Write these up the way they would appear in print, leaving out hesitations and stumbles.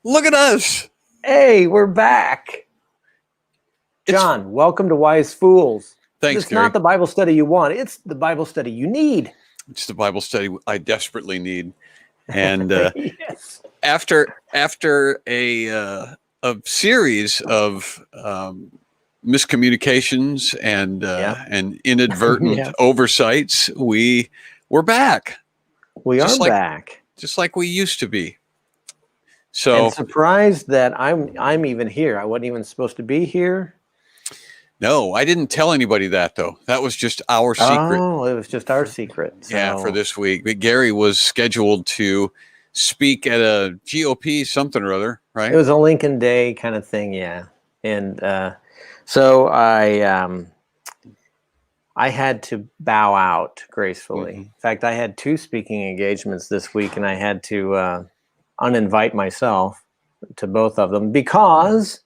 Look at us. Hey, we're back. John, welcome to Wise Fools. Thanks, It's Gary. not the Bible study you want. It's the Bible study you need. It's the Bible study I desperately need. And Yes. after a series of miscommunications and inadvertent Yeah. oversights, we're back. We are back. Just like we used to be. And So surprised that I'm even here. I wasn't even supposed to be here. no, I didn't tell anybody that though. That was just our secret. Oh, it was just our secret. So. Yeah, for this week. But Gary was scheduled to speak at a GOP something or other, right? It was a Lincoln Day kind of thing, yeah. And so I had to bow out gracefully. Mm-hmm. In fact, I had 2 speaking engagements this week, and I had to uninvite myself to both of them because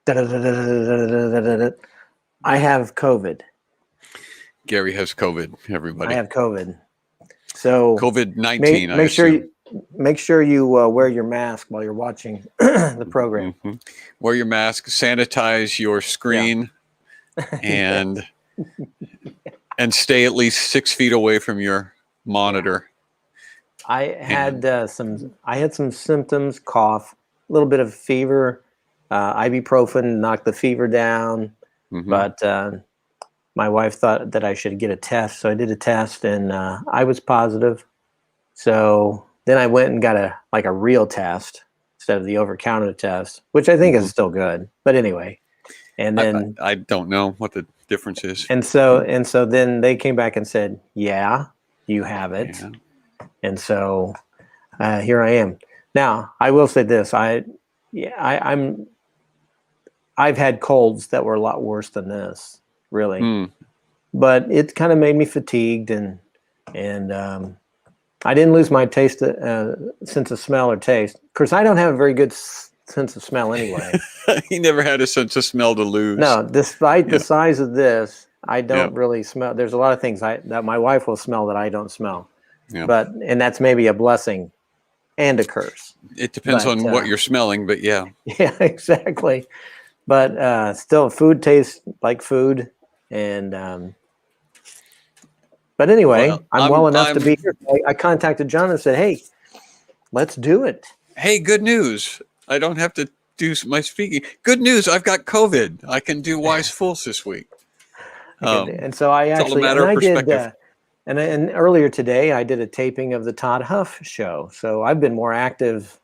I have COVID. Gary has COVID, everybody. I have COVID. So COVID-19, make sure you wear your mask while you're watching the program. Mm-hmm. Wear your mask, sanitize your screen, and stay at least 6 feet away from your monitor. I had some symptoms, cough, a little bit of fever, ibuprofen knocked the fever down, but my wife thought that I should get a test, so I did a test, and I was positive. So then I went and got a real test instead of the over-counter test, which I think is still good. But anyway, and then I don't know what the difference is. And so then they came back and said, "Yeah, you have it." Yeah. And so here I am. Now I will say this: I've had colds that were a lot worse than this, really. But it kind of made me fatigued, and I didn't lose my taste, sense of smell or taste. Of course, I don't have a very good sense of smell anyway. He never had a sense of smell to lose. No, despite the size of this, I don't really smell. There's a lot of things that my wife will smell that I don't smell. Yeah. And that's maybe a blessing and a curse. It depends on what you're smelling, but yeah. Yeah, exactly. But still, food tastes like food. And but anyway, I'm well enough to be here. I contacted John and said, "Hey, let's do it." Hey, good news. I don't have to do my speaking. Good news. I've got COVID. I can do Wise Fools this week. And so I actually, it's all a matter of perspective. And earlier today, I did a taping of the Todd Huff show. So I've been more active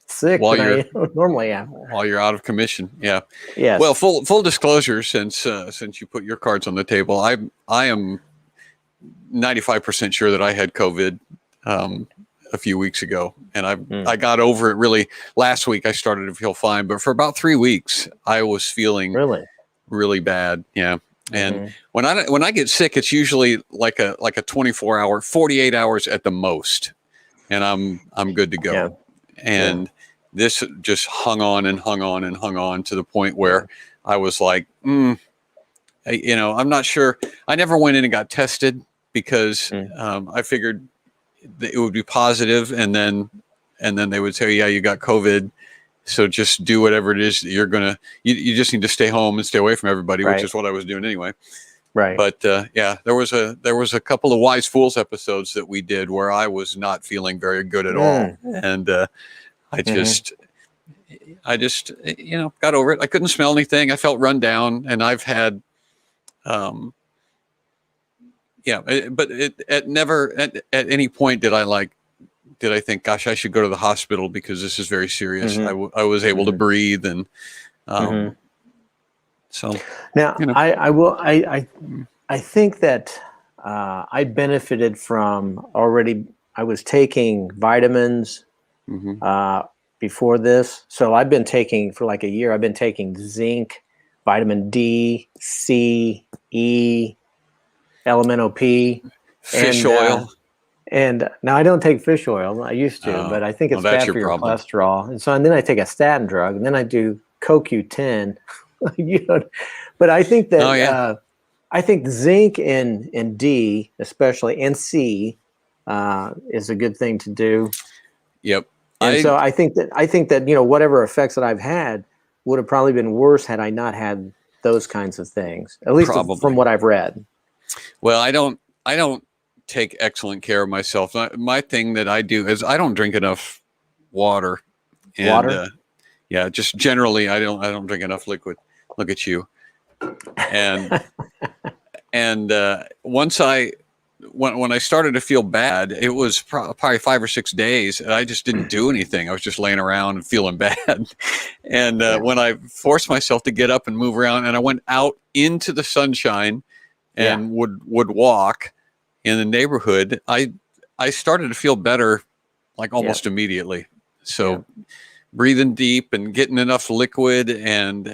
sick than I normally am. While you're out of commission. Yeah. Yes. Well, full disclosure, since you put your cards on the table, I am 95% sure that I had COVID a few weeks ago, and I got over it really last week. I started to feel fine, but for about 3 weeks, I was feeling really bad. Yeah. And when I get sick, it's usually like a 24-hour, 48 hours at the most, and I'm good to go. Yeah. And this just hung on and hung on and hung on to the point where I was like, I'm not sure. I never went in and got tested because I figured that it would be positive, and then they would say, yeah, you got COVID. So just do whatever it is that you're gonna. You just need to stay home and stay away from everybody, which is what I was doing anyway. Right. But there was a couple of Wise Fools episodes that we did where I was not feeling very good at all, and I just got over it. I couldn't smell anything. I felt run down, and I've had, but never at any point did I think, gosh, I should go to the hospital because this is very serious. I was able to breathe, and so now I think that I benefited from already. I was taking vitamins before this, so I've been taking for like a year. I've been taking zinc, vitamin D, C, E, elemental P, fish oil. And now I don't take fish oil. I used to, but I think it's bad for your cholesterol. And then I take a statin drug, and then I do CoQ10. But I think that I think zinc and D, especially, and C, is a good thing to do. Yep. And so I think that, you know, whatever effects that I've had would have probably been worse had I not had those kinds of things, at least from what I've read. Well, I don't take excellent care of myself. My thing that I do is I don't drink enough water, and yeah, just generally I don't drink enough liquid. Look at you. And once when I started to feel bad, it was probably 5 or 6 days, and I just didn't do anything. I was just laying around and feeling bad. And when I forced myself to get up and move around, and I went out into the sunshine and would walk in the neighborhood, I started to feel better, like almost immediately. So breathing deep and getting enough liquid and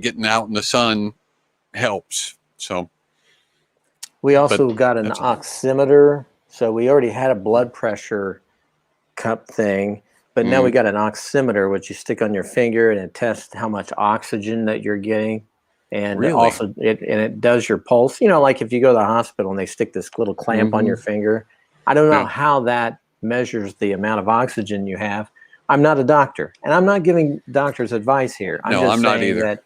getting out in the sun helps. So we also got an oximeter, so we already had a blood pressure cup thing, but now we got an oximeter, which you stick on your finger and it tests how much oxygen that you're getting. And also it does your pulse, you know, like if you go to the hospital and they stick this little clamp on your finger. I don't know how that measures the amount of oxygen you have. I'm not a doctor, and I'm not giving doctors advice here. I'm not either.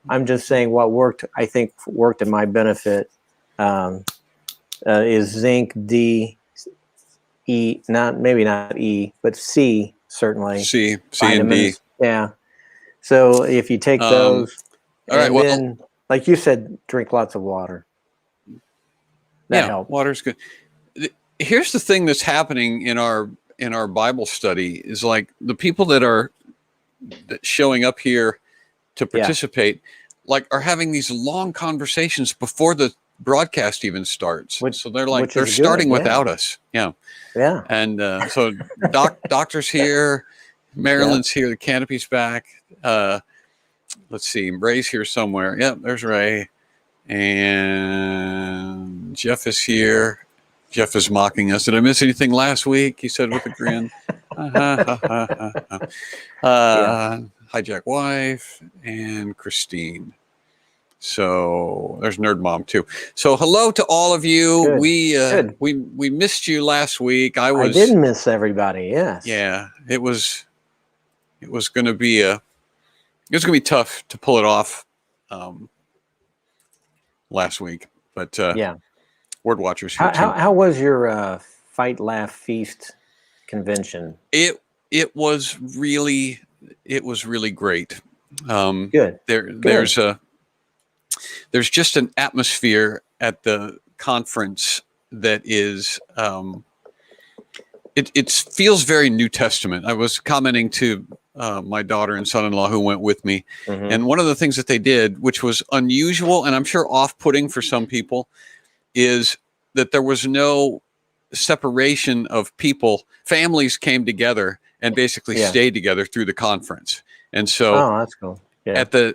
I'm just saying what worked, I think worked in my benefit, is zinc, D, E, maybe not E, but C, certainly. C vitamins, and D. Yeah. So if you take those, all right, then, like you said, drink lots of water. That helps. Water's good. Here's the thing that's happening in our Bible study is, like, the people that are showing up here to participate, like, are having these long conversations before the broadcast even starts. So they're like, they're starting without us. Yeah. And so doctor's here, Marilyn's here, the canopy's back. Let's see, Ray's here somewhere. Yep, there's Ray. And Jeff is here. Jeff is mocking us. Did I miss anything last week? He said with a grin. Hi, Jack Wife and Christine. So there's Nerd Mom too. So hello to all of you. Good. We missed you last week. I didn't miss everybody. Yes. Yeah, it was going to be tough to pull it off last week, but Word Watchers here too. How was your Fight Laugh Feast convention? It was really great. Good. There's just an atmosphere at the conference that is it feels very New Testament. I was commenting to my daughter and son-in-law who went with me, and one of the things that they did, which was unusual and I'm sure off-putting for some people, is that there was no separation of people. Families came together and basically stayed together through the conference. And so that's cool. At the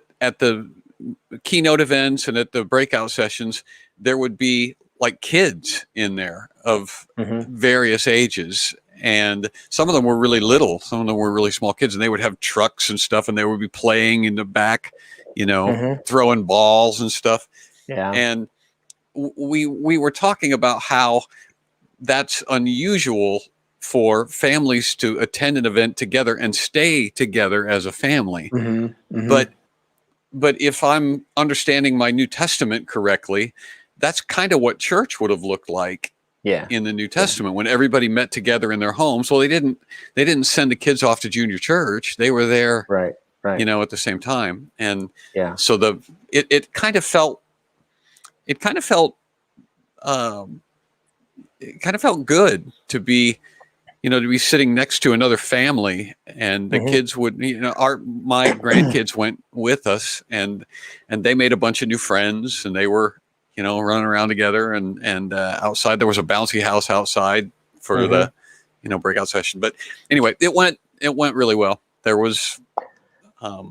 keynote events and at the breakout sessions, there would be like kids in there of various ages. And some of them were really little, some of them were really small kids, and they would have trucks and stuff, and they would be playing in the back, you know, throwing balls and stuff. Yeah. And we were talking about how that's unusual for families to attend an event together and stay together as a family. But if I'm understanding my New Testament correctly, that's kind of what church would have looked like in the New Testament, when everybody met together in their homes. Well, they didn't send the kids off to junior church. They were there, right. you know, at the same time. And so it kind of felt good to be, you know, to be sitting next to another family, and the kids would, you know, my grandkids went with us, and they made a bunch of new friends, and they were, you know, running around together, and outside there was a bouncy house outside for the, you know, breakout session. But anyway, it went really well. There was a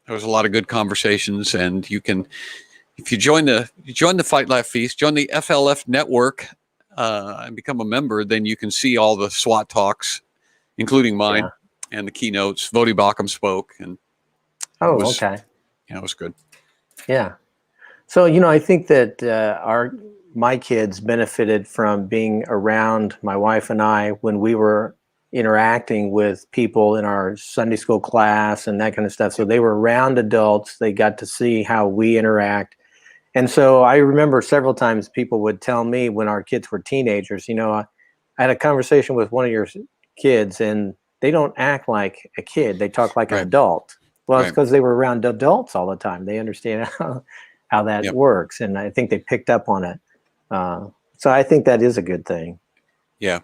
lot of good conversations, and you can, if you join the Fight Laugh Feast, join the FLF network, and become a member, then you can see all the SWAT talks, including mine and the keynotes. Vodi Bakum spoke, and okay. Yeah, it was good. Yeah. So, you know, I think that my kids benefited from being around my wife and I when we were interacting with people in our Sunday school class and that kind of stuff. So they were around adults. They got to see how we interact. And so I remember several times people would tell me when our kids were teenagers, I had a conversation with one of your kids and they don't act like a kid. They talk like an adult. Well, it's because they were around adults all the time. They understand how that works. And I think they picked up on it. So I think that is a good thing. Yeah.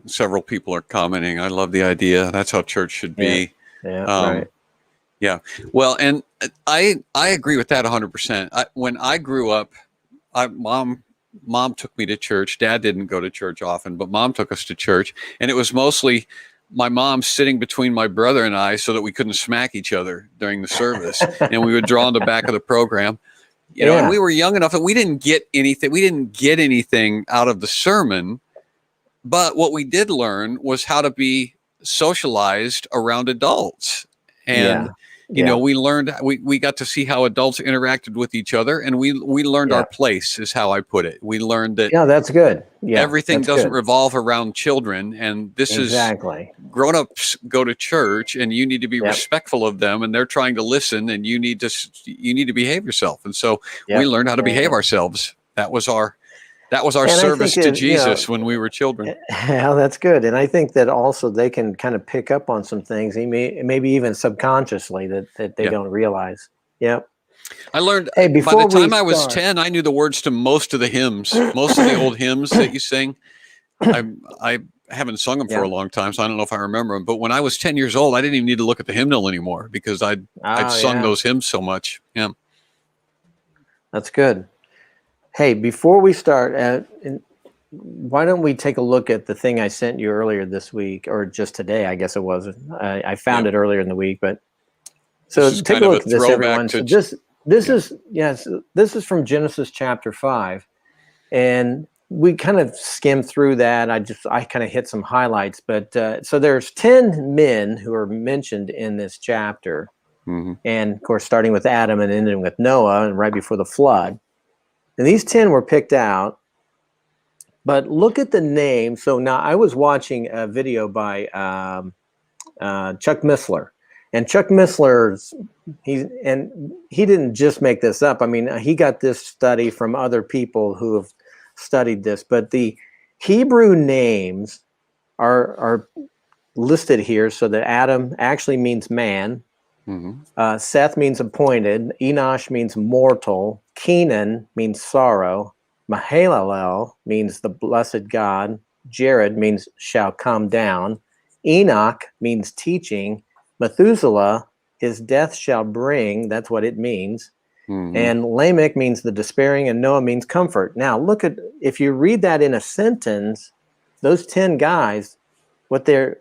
Several people are commenting. I love the idea. That's how church should be. Yeah. Right. Yeah. Well, and I agree with that 100%. When I grew up, mom took me to church. Dad didn't go to church often, but mom took us to church. And it was mostly my mom sitting between my brother and I so that we couldn't smack each other during the service. And we would draw on the back of the program. And we were young enough that we didn't get anything. We didn't get anything out of the sermon. But what we did learn was how to be socialized around adults. And we learned, we got to see how adults interacted with each other, and we learned our place, is how I put it. We learned that that's good. Everything doesn't revolve around children, and this is grown-ups go to church, and you need to be respectful of them, and they're trying to listen, and you need to behave yourself. And so we learned how to behave ourselves. That was our service to Jesus when we were children. Yeah, that's good. And I think that also they can kind of pick up on some things, maybe even subconsciously, that they don't realize. Yep. I learned by the time I was 10, I knew the words to most of the hymns, most of the old hymns that you sing. I haven't sung them for a long time, so I don't know if I remember them. But when I was 10 years old, I didn't even need to look at the hymnal anymore because I'd sung those hymns so much. Yeah. That's good. Hey, before we start, why don't we take a look at the thing I sent you earlier this week, or just today, I guess it was. I found it earlier in the week, but so take a look at this, everyone. So this is from Genesis chapter 5, and we kind of skimmed through that. I kind of hit some highlights, but so there's 10 men who are mentioned in this chapter, and of course, starting with Adam and ending with Noah, and right before the flood. And these 10 were picked out, but look at the name. So now I was watching a video by Chuck Missler, and Chuck Missler, he didn't just make this up. I mean, he got this study from other people who have studied this, but the Hebrew names are listed here. So that Adam actually means man. Seth means appointed. Enosh means mortal. Kenan means sorrow. Mahalalel means the blessed God. Jared means shall come down. Enoch means teaching. Methuselah, his death shall bring. That's what it means. And Lamech means the despairing, and Noah means comfort. Now, look at, if you read that in a sentence, those 10 guys, what their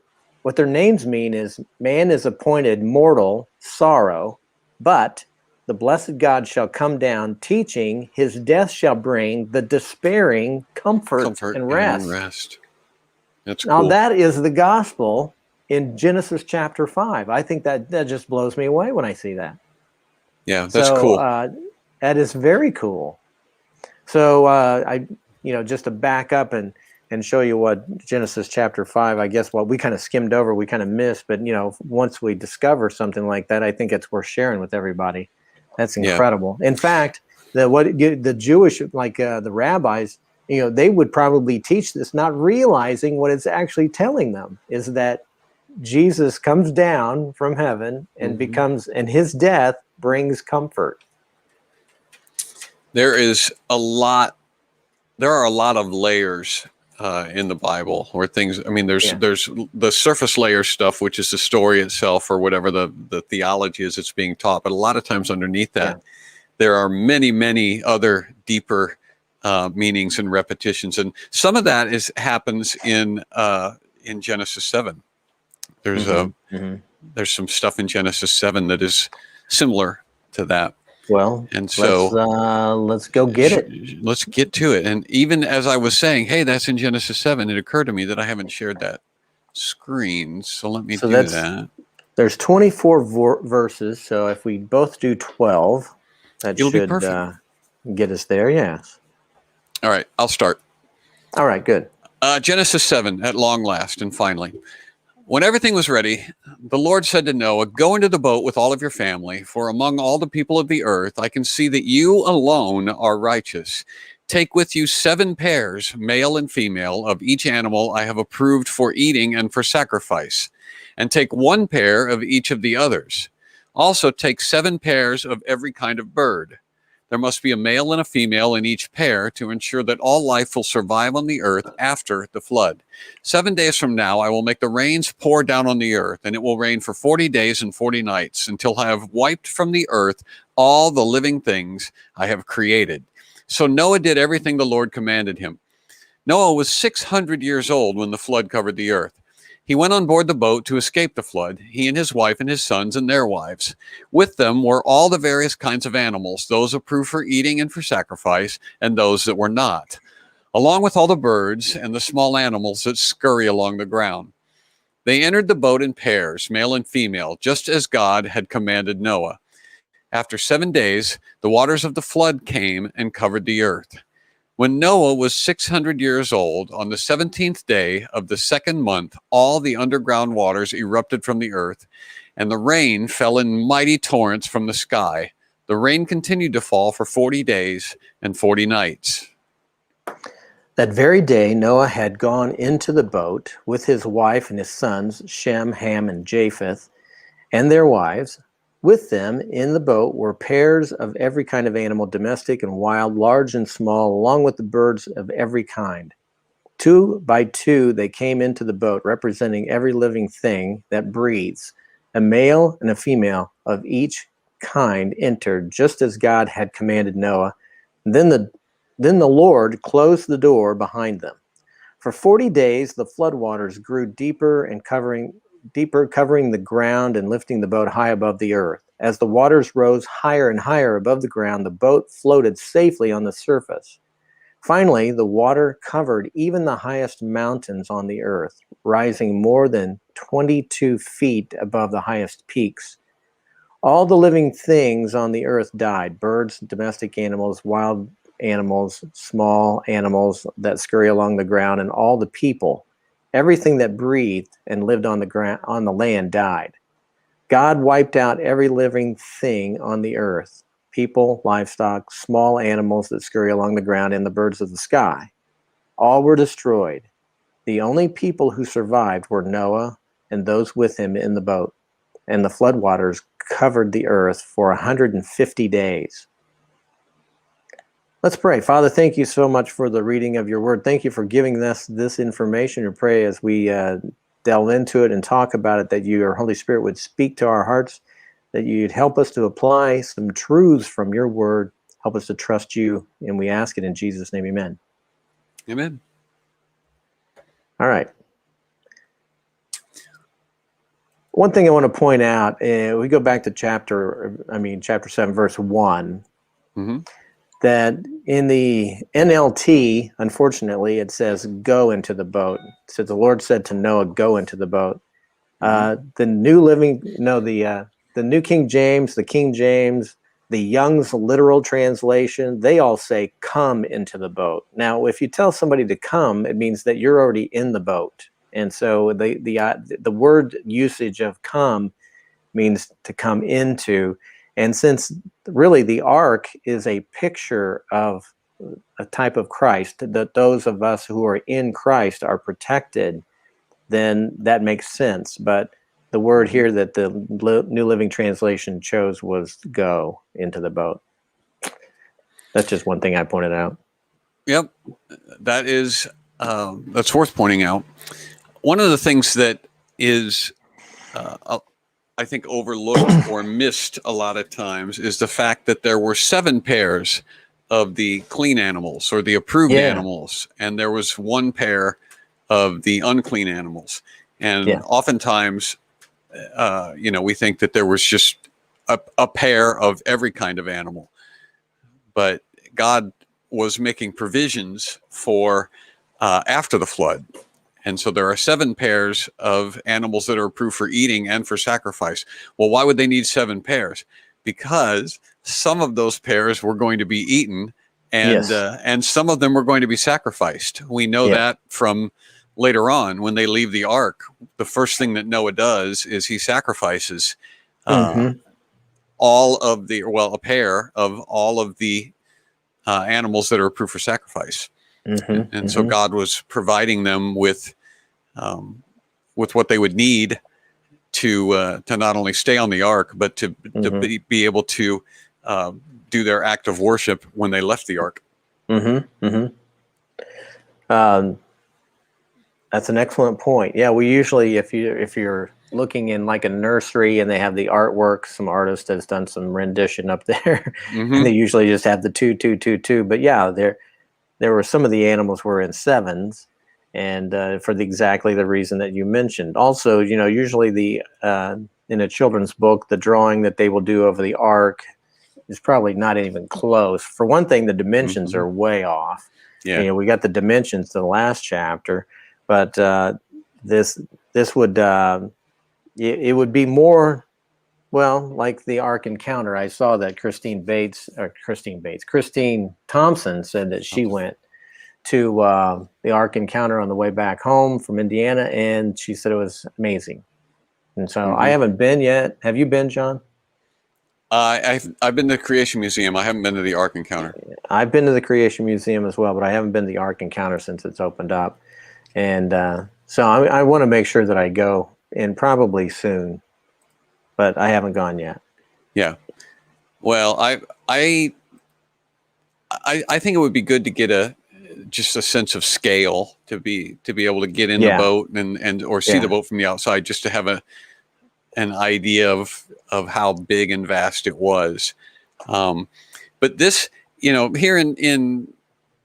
names mean is man is appointed mortal, sorrow, but the blessed God shall come down, teaching, his death shall bring the despairing comfort and rest. That's cool. Now that is the gospel in Genesis chapter 5. I think that just blows me away when I see that. Yeah, that's cool. That is very cool. So just to back up and show you what Genesis chapter 5, I guess what we kind of skimmed over, we kind of missed, but once we discover something like that, I think it's worth sharing with everybody. That's incredible. In fact, the Jewish, the rabbis, they would probably teach this, not realizing what it's actually telling them is that Jesus comes down from heaven and and his death brings comfort. There are a lot of layers in the Bible where things, there's the surface layer stuff, which is the story itself or whatever the theology is that's being taught. But a lot of times underneath that, there are many, many other deeper meanings and repetitions. And some of that happens in Genesis 7. There's there's some stuff in Genesis 7 that is similar to that. Well, and so let's go get it. Let's get to it. And even as I was saying, hey, that's in Genesis 7, it occurred to me that I haven't shared that screen. So let me do that. There's 24 verses. So if we both do 12, it'll should be perfect. Get us there. Yes. All right. I'll start. All right. Good. Genesis 7, at long last, and finally. When everything was ready, the Lord said to Noah, "Go into the boat with all of your family, for among all the people of the earth, I can see that you alone are righteous. Take with you 7 pairs, male and female, of each animal I have approved for eating and for sacrifice, and take 1 pair of each of the others. Also take 7 pairs of every kind of bird. There must be a male and a female in each pair to ensure that all life will survive on the earth after the flood. 7 days from now, I will make the rains pour down on the earth, and it will rain for 40 days and 40 nights until I have wiped from the earth all the living things I have created." So Noah did everything the Lord commanded him. Noah was 600 years old when the flood covered the earth. He went on board the boat to escape the flood, he and his wife and his sons and their wives. With them were all the various kinds of animals, those approved for eating and for sacrifice, and those that were not, along with all the birds and the small animals that scurry along the ground. They entered the boat in pairs, male and female, just as God had commanded Noah. After 7 days, the waters of the flood came and covered the earth. When Noah was 600 years old, on the 17th day of the 2nd month, all the underground waters erupted from the earth, and the rain fell in mighty torrents from the sky. The rain continued to fall for 40 days and 40 nights. That very day, Noah had gone into the boat with his wife and his sons, Shem, Ham, and Japheth, and their wives. With them in the boat were pairs of every kind of animal, domestic and wild, large and small, along with the birds of every kind. 2 by 2 they came into the boat, representing every living thing that breathes. A male and a female of each kind entered, just as God had commanded Noah. Then the Lord closed the door behind them. For 40 days the floodwaters grew deeper, covering the ground and lifting the boat high above the earth. As the waters rose higher and higher above the ground, the boat floated safely on the surface. Finally, the water covered even the highest mountains on the earth, rising more than 22 feet above the highest peaks. All the living things on the earth died: birds, domestic animals, wild animals, small animals that scurry along the ground, and all the people. Everything that breathed and lived on the land died. God wiped out every living thing on the earth: people, livestock, small animals that scurry along the ground, and the birds of the sky. All were destroyed. The only people who survived were Noah and those with him in the boat, and the floodwaters covered the earth for 150 days. Let's pray. Father, thank you so much for the reading of your word. Thank you for giving us this information. And pray as we delve into it and talk about it, that your Holy Spirit would speak to our hearts, that you'd help us to apply some truths from your word. Help us to trust you. And we ask it in Jesus' name, amen. Amen. All right. One thing I want to point out, we go back to chapter 7, verse 1. Mm-hmm. That in the NLT, unfortunately, it says, "Go into the boat." It says the Lord said to Noah, "Go into the boat." The New King James, the King James, the Young's literal translation, they all say, "Come into the boat." Now, if you tell somebody to come, it means that you're already in the boat, and so the word usage of "come" means to come into. And since really the ark is a picture of a type of Christ, that those of us who are in Christ are protected, then that makes sense. But the word here that the New Living Translation chose was "go into the boat." That's just one thing I pointed out. Yep, that is that's worth pointing out. One of the things that is I think overlooked or missed a lot of times is the fact that there were 7 pairs of the clean animals or the approved animals, and there was 1 pair of the unclean animals. And oftentimes, we think that there was just a pair of every kind of animal, but God was making provisions for after the flood. And so there are 7 pairs of animals that are approved for eating and for sacrifice. Well, why would they need 7 pairs? Because some of those pairs were going to be eaten and and some of them were going to be sacrificed. We know that from later on when they leave the ark. The first thing that Noah does is he sacrifices all of the a pair of all of the animals that are approved for sacrifice, and so God was providing them with what they would need to not only stay on the ark, but to be able to do their act of worship when they left the ark. That's an excellent point. Yeah, we usually, if you're looking in like a nursery and they have the artwork, some artist has done some rendition up there, and they usually just have the 2, 2, 2, 2. But yeah, there were some of the animals were in sevens, and for exactly the reason that you mentioned. Also, usually the in a children's book, the drawing that they will do of the ark is probably not even close. For one thing, the dimensions are way off. Yeah, we got the dimensions to the last chapter, but this would it would be more like the Ark Encounter. I saw that Christine Thompson said that she went to the Ark Encounter on the way back home from Indiana, and she said it was amazing. And so I haven't been yet. Have you been, John? I've been to the Creation Museum. I haven't been to the Ark Encounter. I've been to the Creation Museum as well, but I haven't been to the Ark Encounter since it's opened up. And so I want to make sure that I go, and probably soon, but I haven't gone yet. Yeah. Well, I think it would be good to get just a sense of scale to be able to get in the boat and or see the boat from the outside, just to have an idea of how big and vast it was. But this, here in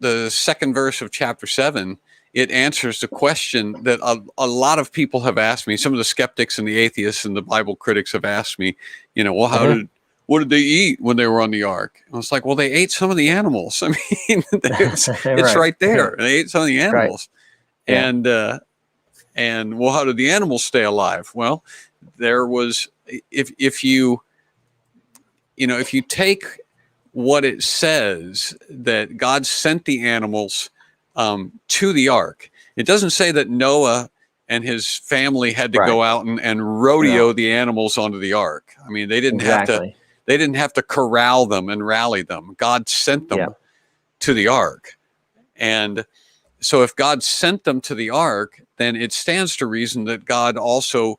the second verse of chapter 7, it answers the question that a lot of people have asked me. Some of the skeptics and the atheists and the Bible critics have asked me, what did they eat when they were on the ark? And I was like, well, they ate some of the animals. I mean, it's right there. They ate some of the animals. Right. And well, how did the animals stay alive? Well, there was, if you take what it says, that God sent the animals to the ark. It doesn't say that Noah and his family had to go out and rodeo the animals onto the ark. I mean, they didn't have to corral them and rally them. God sent them to the ark. And so if God sent them to the ark, then it stands to reason that God also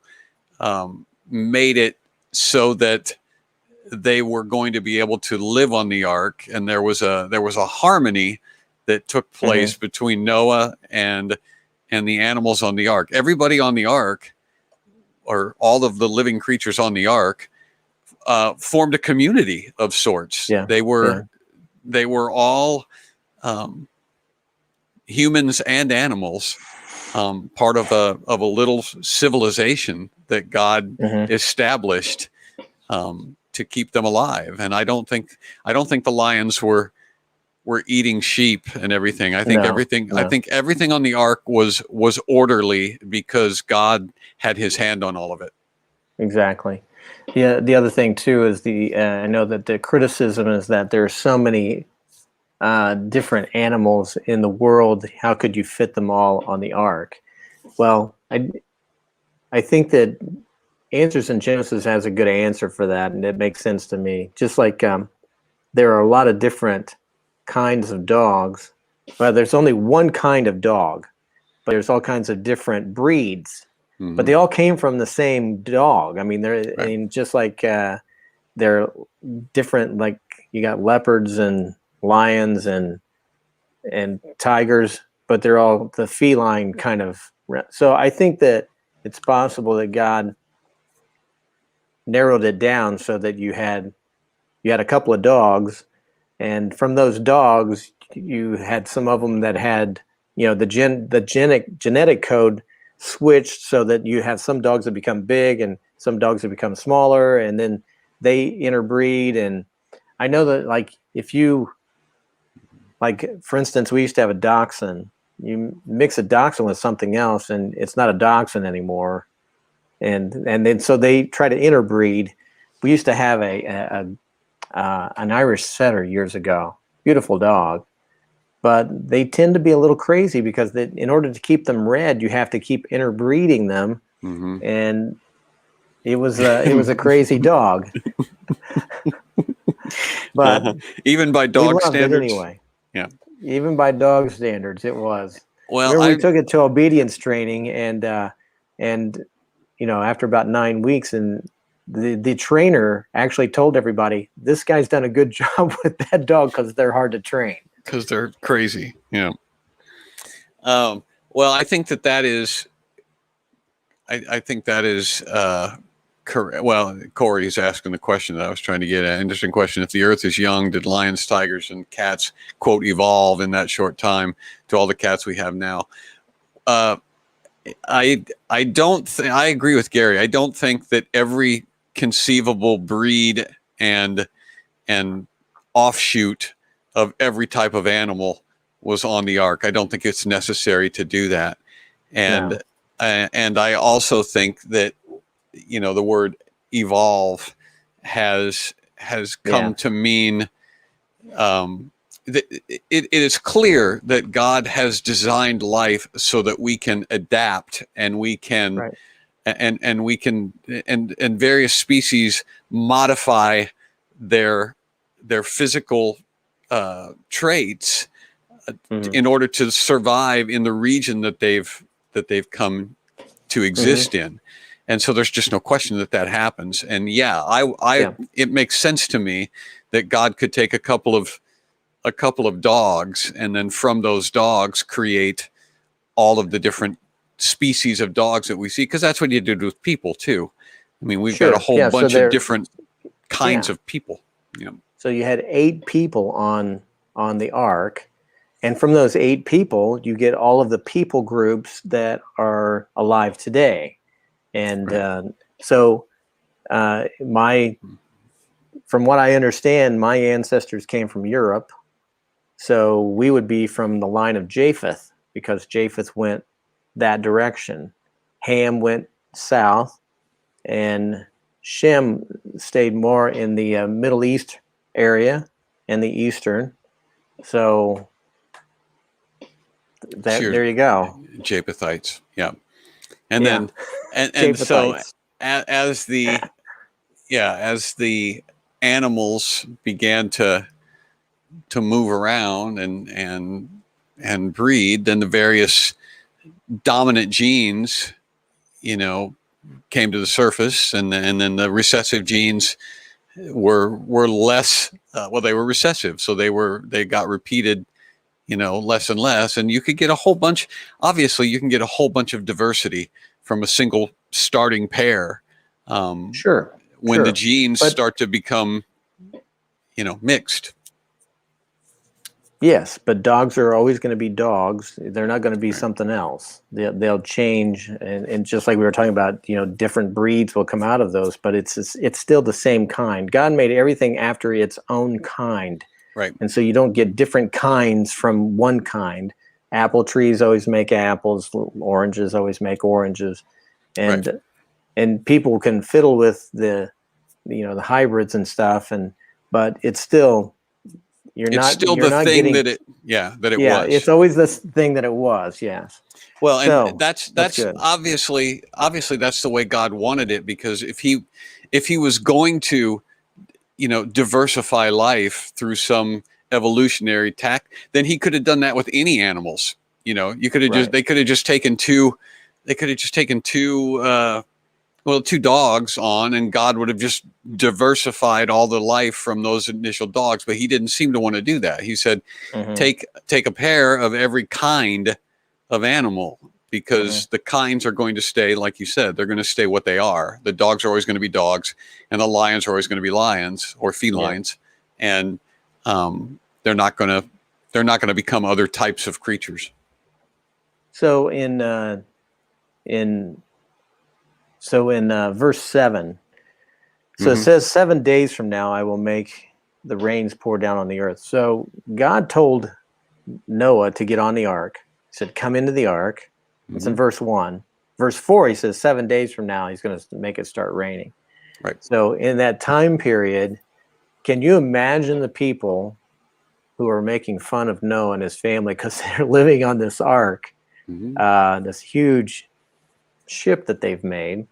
made it so that they were going to be able to live on the ark, and there was a harmony that took place between Noah and the animals on the ark. Everybody on the ark, or all of the living creatures on the ark, formed a community of sorts. Yeah. They were all humans and animals, part of a little civilization that God established to keep them alive. And I don't think the lions were eating sheep and everything. I think I think everything on the ark was orderly because God had his hand on all of it. Exactly. Yeah. The other thing too is I know that the criticism is that there's so many different animals in the world. How could you fit them all on the ark? Well, I think that Answers in Genesis has a good answer for that, and it makes sense to me. Just like there are a lot of different kinds of dogs. Well, there's only one kind of dog, but there's all kinds of different breeds. But they all came from the same dog. I mean, I mean, just like they're different. Like you got leopards and lions and tigers, but they're all the feline kind of. So I think that it's possible that God narrowed it down so that you had a couple of dogs, and from those dogs you had some of them that had the genetic code switched so that you have some dogs that become big and some dogs that become smaller, and then they interbreed. And I know that, like, if you, like, for instance, we used to have a dachshund. You mix a dachshund with something else and it's not a dachshund anymore. And then so they try to interbreed. We used to have an Irish setter years ago, beautiful dog, but they tend to be a little crazy because in order to keep them red, you have to keep interbreeding them, and it was a crazy dog. But even by we dog loved standards. it anyway. Yeah. Even by dog standards, it was. Well, Remember, we took it to obedience training, and after about 9 weeks, and the trainer actually told everybody, "This guy's done a good job with that dog because they're hard to train." Because they're crazy. Yeah. Well, I think that is. I think that is correct. Well, Corey's asking the question that I was trying to get at. Interesting question. If the Earth is young, did lions, tigers, and cats quote evolve in that short time to all the cats we have now? I don't. I agree with Gary. I don't think that every conceivable breed and offshoot of every type of animal was on the ark. I don't think it's necessary to do that. And I also think that the word evolve has come to mean it is clear that God has designed life so that we can adapt and we can and we can and various species modify their physical traits in order to survive in the region that they've come to exist in. And so there's just no question that happens. And it makes sense to me that God could take a couple of dogs and then from those dogs create all of the different species of dogs that we see, because that's what you did with people too. I mean, we've got a whole bunch of different kinds of people. So you had 8 people on the ark, and from those 8 people, you get all of the people groups that are alive today. And from what I understand, my ancestors came from Europe. So we would be from the line of Japheth, because Japheth went that direction. Ham went south, and Shem stayed more in the Middle East area and the Eastern. So there you go. Japhethites. Yeah. And then and so as the animals began to move around and breed, then the various dominant genes came to the surface, and then the recessive genes were less they were recessive, so they got repeated less and less, and you could get a whole bunch. Obviously you can get a whole bunch of diversity from a single starting pair when the genes start to become mixed. Yes, but dogs are always going to be dogs. They're not going to be something else. They'll change, and just like we were talking about, different breeds will come out of those, but it's still the same kind. God made everything after its own kind. Right. And so you don't get different kinds from one kind. Apple trees always make apples, oranges always make oranges. And people can fiddle with the hybrids and stuff, but it's still it's still the thing that it was. It's always this thing that it was. Yes. Well, and that's obviously that's the way God wanted it, because if he was going to diversify life through some evolutionary tack, then he could have done that with any animals. You could have they could have just taken two dogs on, and God would have just diversified all the life from those initial dogs. But he didn't seem to want to do that. He said, take a pair of every kind of animal, because the kinds are going to stay, like you said, they're going to stay what they are. The dogs are always going to be dogs, and the lions are always going to be lions or felines, and they're not going to become other types of creatures. So in verse 7, it says 7 days from now I will make the rains pour down on the earth. So God told Noah to get on the ark. He said, come into the ark. It's in verse 1. Verse 4, he says 7 days from now he's going to make it start raining. Right. So in that time period, can you imagine the people who are making fun of Noah and his family because they're living on this ark, this huge ship that they've made.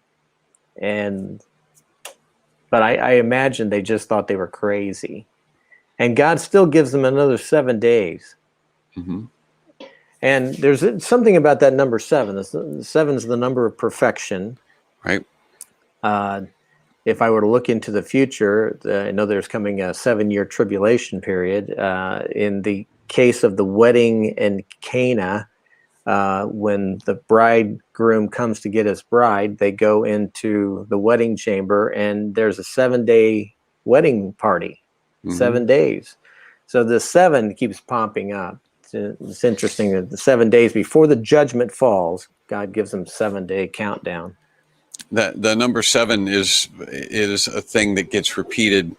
But I imagine they just thought they were crazy. And God still gives them another 7 days. And there's something about that number 7. Seven is the number of perfection. Right. If I were to look into the future, I know there's coming a 7-year tribulation period. In the case of the wedding in Cana, when the bridegroom comes to get his bride, they go into the wedding chamber, and there's a 7-day wedding party. 7 days. So the 7 keeps popping up. It's interesting that the 7 days before the judgment falls, God gives them 7-day countdown. The number 7 is a thing that gets repeated,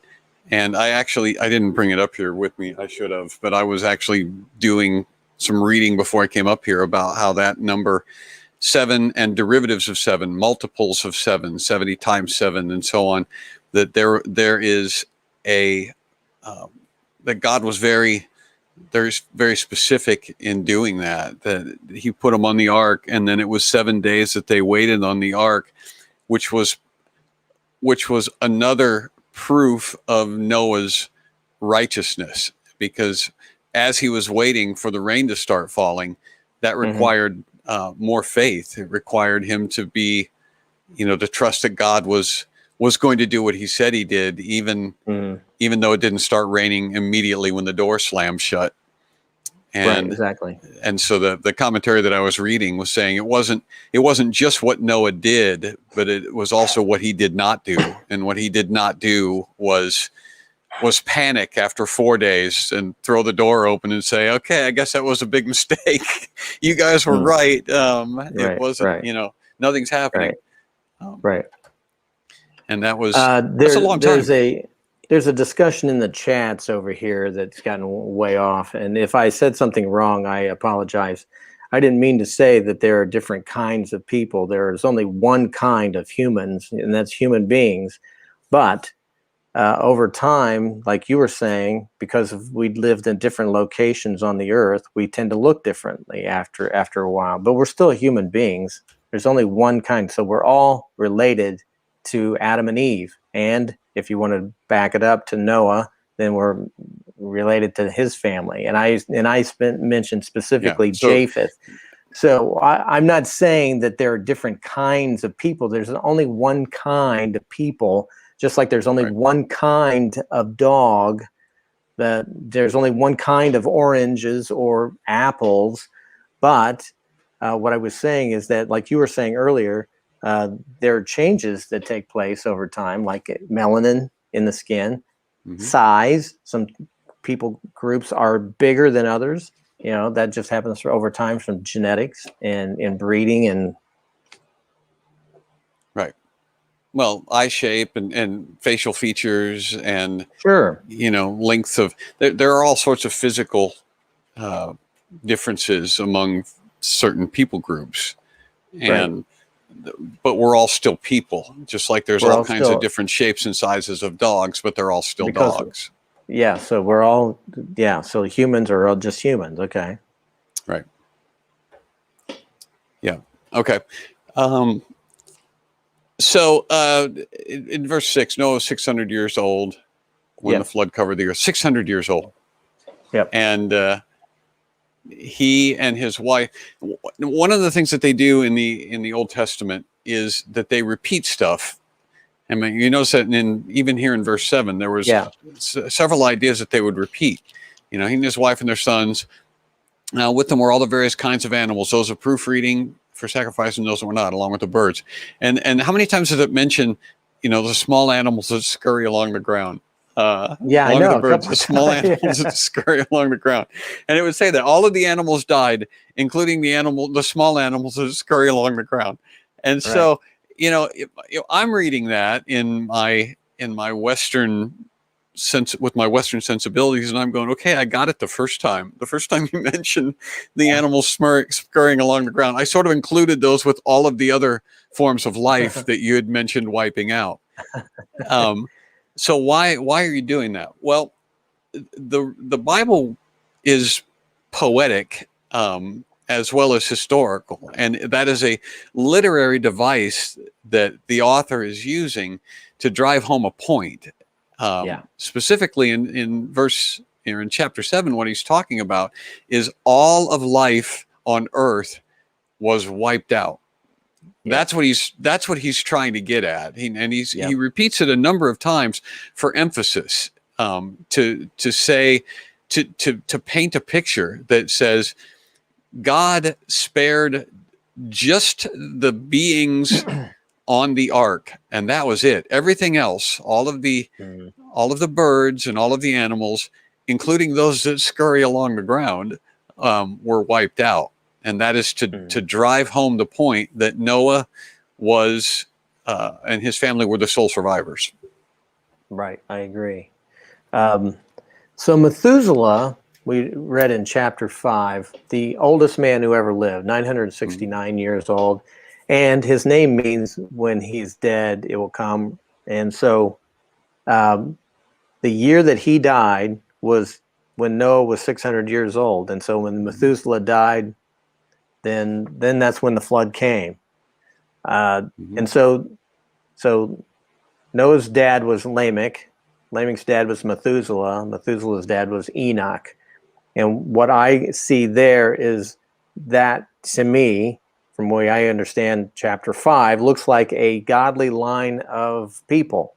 and I didn't bring it up here with me. I should have, but I was actually doing some reading before I came up here about how that number 7 and derivatives of 7, multiples of 7, 70 times 7, and so on. That there is that God was very specific in doing that. That He put them on the ark, and then it was 7 days that they waited on the ark, which was another proof of Noah's righteousness, because as he was waiting for the rain to start falling, that required more faith. It required him to be, to trust that God was going to do what He said He did, even though it didn't start raining immediately when the door slammed shut. And, right, exactly. And so the commentary that I was reading was saying it wasn't just what Noah did, but it was also what he did not do. And what he did not do was panic after 4 days and throw the door open and say, okay, I guess that was a big mistake. You guys were right. It wasn't, nothing's happening. Right. And that was that's a long time. There's a discussion in the chats over here that's gotten way off. And if I said something wrong, I apologize. I didn't mean to say that there are different kinds of people. There's only one kind of humans, and that's human beings. But over time, like you were saying, because we lived in different locations on the earth, we tend to look differently after a while. But we're still human beings. There's only one kind. So we're all related to Adam and Eve. And if you want to back it up to Noah, then we're related to his family. And I mentioned specifically Japheth. So I'm not saying that there are different kinds of people. There's only one kind of people, just like there's only one kind of dog, that there's only one kind of oranges or apples. But what I was saying is that, like you were saying earlier, there are changes that take place over time, like melanin in the skin, size. Some people groups are bigger than others. That just happens over time from genetics and breeding and. Right. Well, eye shape and facial features and lengths of. There are all sorts of physical differences among certain people groups, and. But we're all still people, just like there's all kinds of different shapes and sizes of dogs, but they're all still dogs. Yeah. So we're all, so humans are all just humans. Okay. Right. Yeah. Okay. So in verse 6, Noah was 600 years old when the flood covered the earth. 600 years old. Yep. And he and his wife, one of the things that they do in the Old Testament is that they repeat stuff. I mean, you notice that even here in verse 7, there was several ideas that they would repeat. He and his wife and their sons. Now, with them were all the various kinds of animals, those of proofreading for sacrifice and those that were not, along with the birds. And how many times does it mention, the small animals that scurry along the ground? I know. The birds, the small animals that scurry along the ground. And it would say that all of the animals died, including the small animals that scurry along the ground. And so, I'm reading that in my Western sense, with my Western sensibilities, and I'm going, okay, I got it the first time. The first time you mentioned the animals scurrying along the ground, I sort of included those with all of the other forms of life that you had mentioned wiping out. So why are you doing that? Well, the Bible is poetic as well as historical, and that is a literary device that the author is using to drive home a point. Specifically in chapter 7, what he's talking about is all of life on Earth was wiped out. That's what he's trying to get at. He repeats it a number of times for emphasis, to paint a picture that says God spared just the beings on the ark, and that was it. Everything else, all of the birds and all of the animals, including those that scurry along the ground, were wiped out. And that is to drive home the point that Noah was and his family were the sole survivors. Right, I agree. So Methuselah, we read in chapter 5, the oldest man who ever lived, 969 years old. And his name means when he's dead, it will come. And so the year that he died was when Noah was 600 years old. And so when Methuselah died, then that's when the flood came. And so Noah's dad was Lamech. Lamech's dad was Methuselah. Methuselah's dad was Enoch. And what I see there is that, to me, from the way I understand chapter 5, looks like a godly line of people.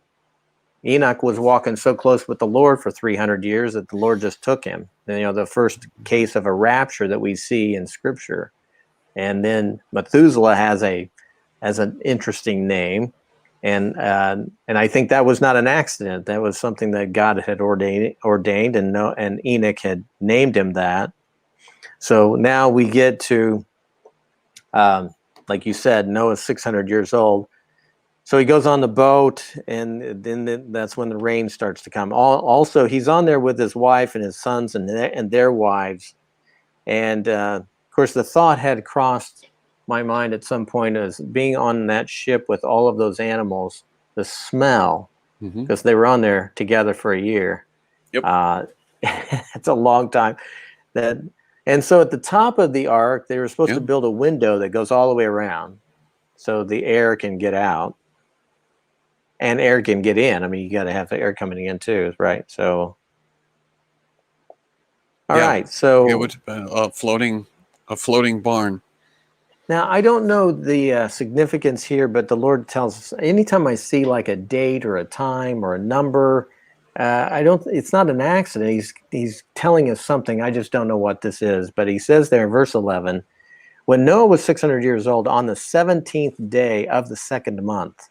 Enoch was walking so close with the Lord for 300 years that the Lord just took him. And, the first case of a rapture that we see in Scripture. And then Methuselah has an interesting name, and I think that was not an accident. That was something that God had ordained, and Enoch had named him that. So now we get to, like you said, Noah's 600 years old. So he goes on the boat, and then that's when the rain starts to come. Also, he's on there with his wife and his sons and their wives, and of course, the thought had crossed my mind at some point as being on that ship with all of those animals, the smell, because they were on there together for a year. Yep. It's a long time. And so at the top of the ark, they were supposed to build a window that goes all the way around so the air can get out and air can get in. I mean, you got to have the air coming in too, right? So, all right. So it was a floating barn. Now, I don't know the significance here, but the Lord tells us anytime I see like a date or a time or a number, it's not an accident. He's telling us something. I just don't know what this is. But he says there in verse 11, when Noah was 600 years old, on the 17th day of the second month,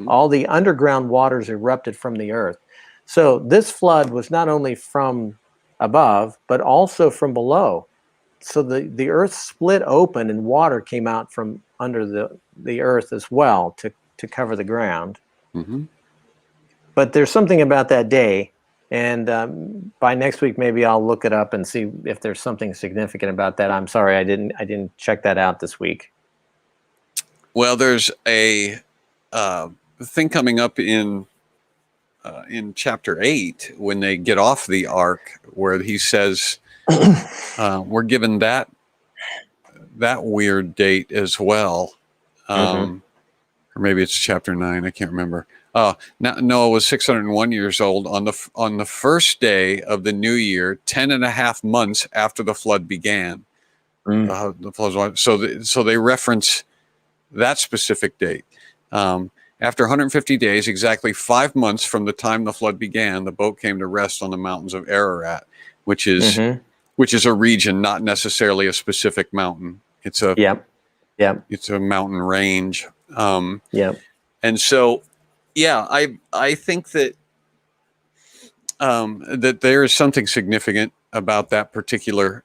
all the underground waters erupted from the earth. So this flood was not only from above, but also from below. So the earth split open and water came out from under the earth as well to cover the ground. But there's something about that day, and by next week maybe I'll look it up and see if there's something significant about that. I'm sorry, I didn't check that out this week. Well, there's a thing coming up in chapter 8 when they get off the ark, where he says we're given that weird date as well. Or maybe it's chapter 9. I can't remember. Noah was 601 years old on the first day of the new year, 10.5 months after the flood began. The flood. So they reference that specific date. After 150 days, exactly 5 months from the time the flood began, the boat came to rest on the mountains of Ararat, which is a region, not necessarily a specific mountain. It's a it's a mountain range. And so, I think that that there is something significant about that particular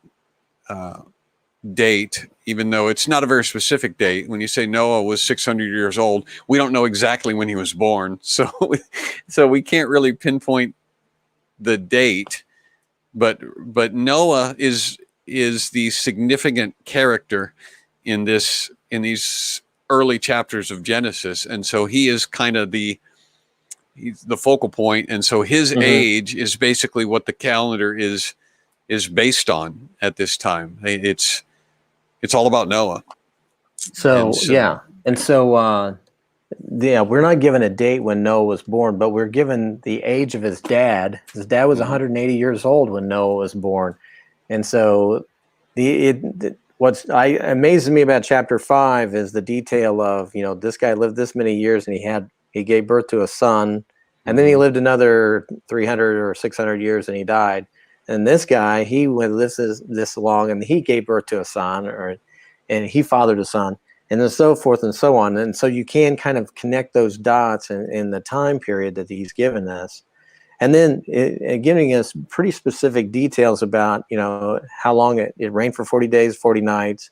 date, even though it's not a very specific date. When you say Noah was 600 years old, we don't know exactly when he was born, so we can't really pinpoint the date. But Noah is the significant character in these early chapters of Genesis, and so he is kind of he's the focal point, and so his age is basically what the calendar is is based on at this time. It's all about Noah. So we're not given a date when Noah was born, but we're given the age of his dad. His dad was 180 years old when Noah was born, and so what's amazes me about chapter 5 is the detail of, this guy lived this many years and he gave birth to a son, and then he lived another 300 or 600 years and he died. And this guy, he lived this long and he gave birth to a son, and he fathered a son, and then so forth and so on. And so you can kind of connect those dots in the time period that he's given us. And then giving us pretty specific details about, how long it rained for 40 days, 40 nights.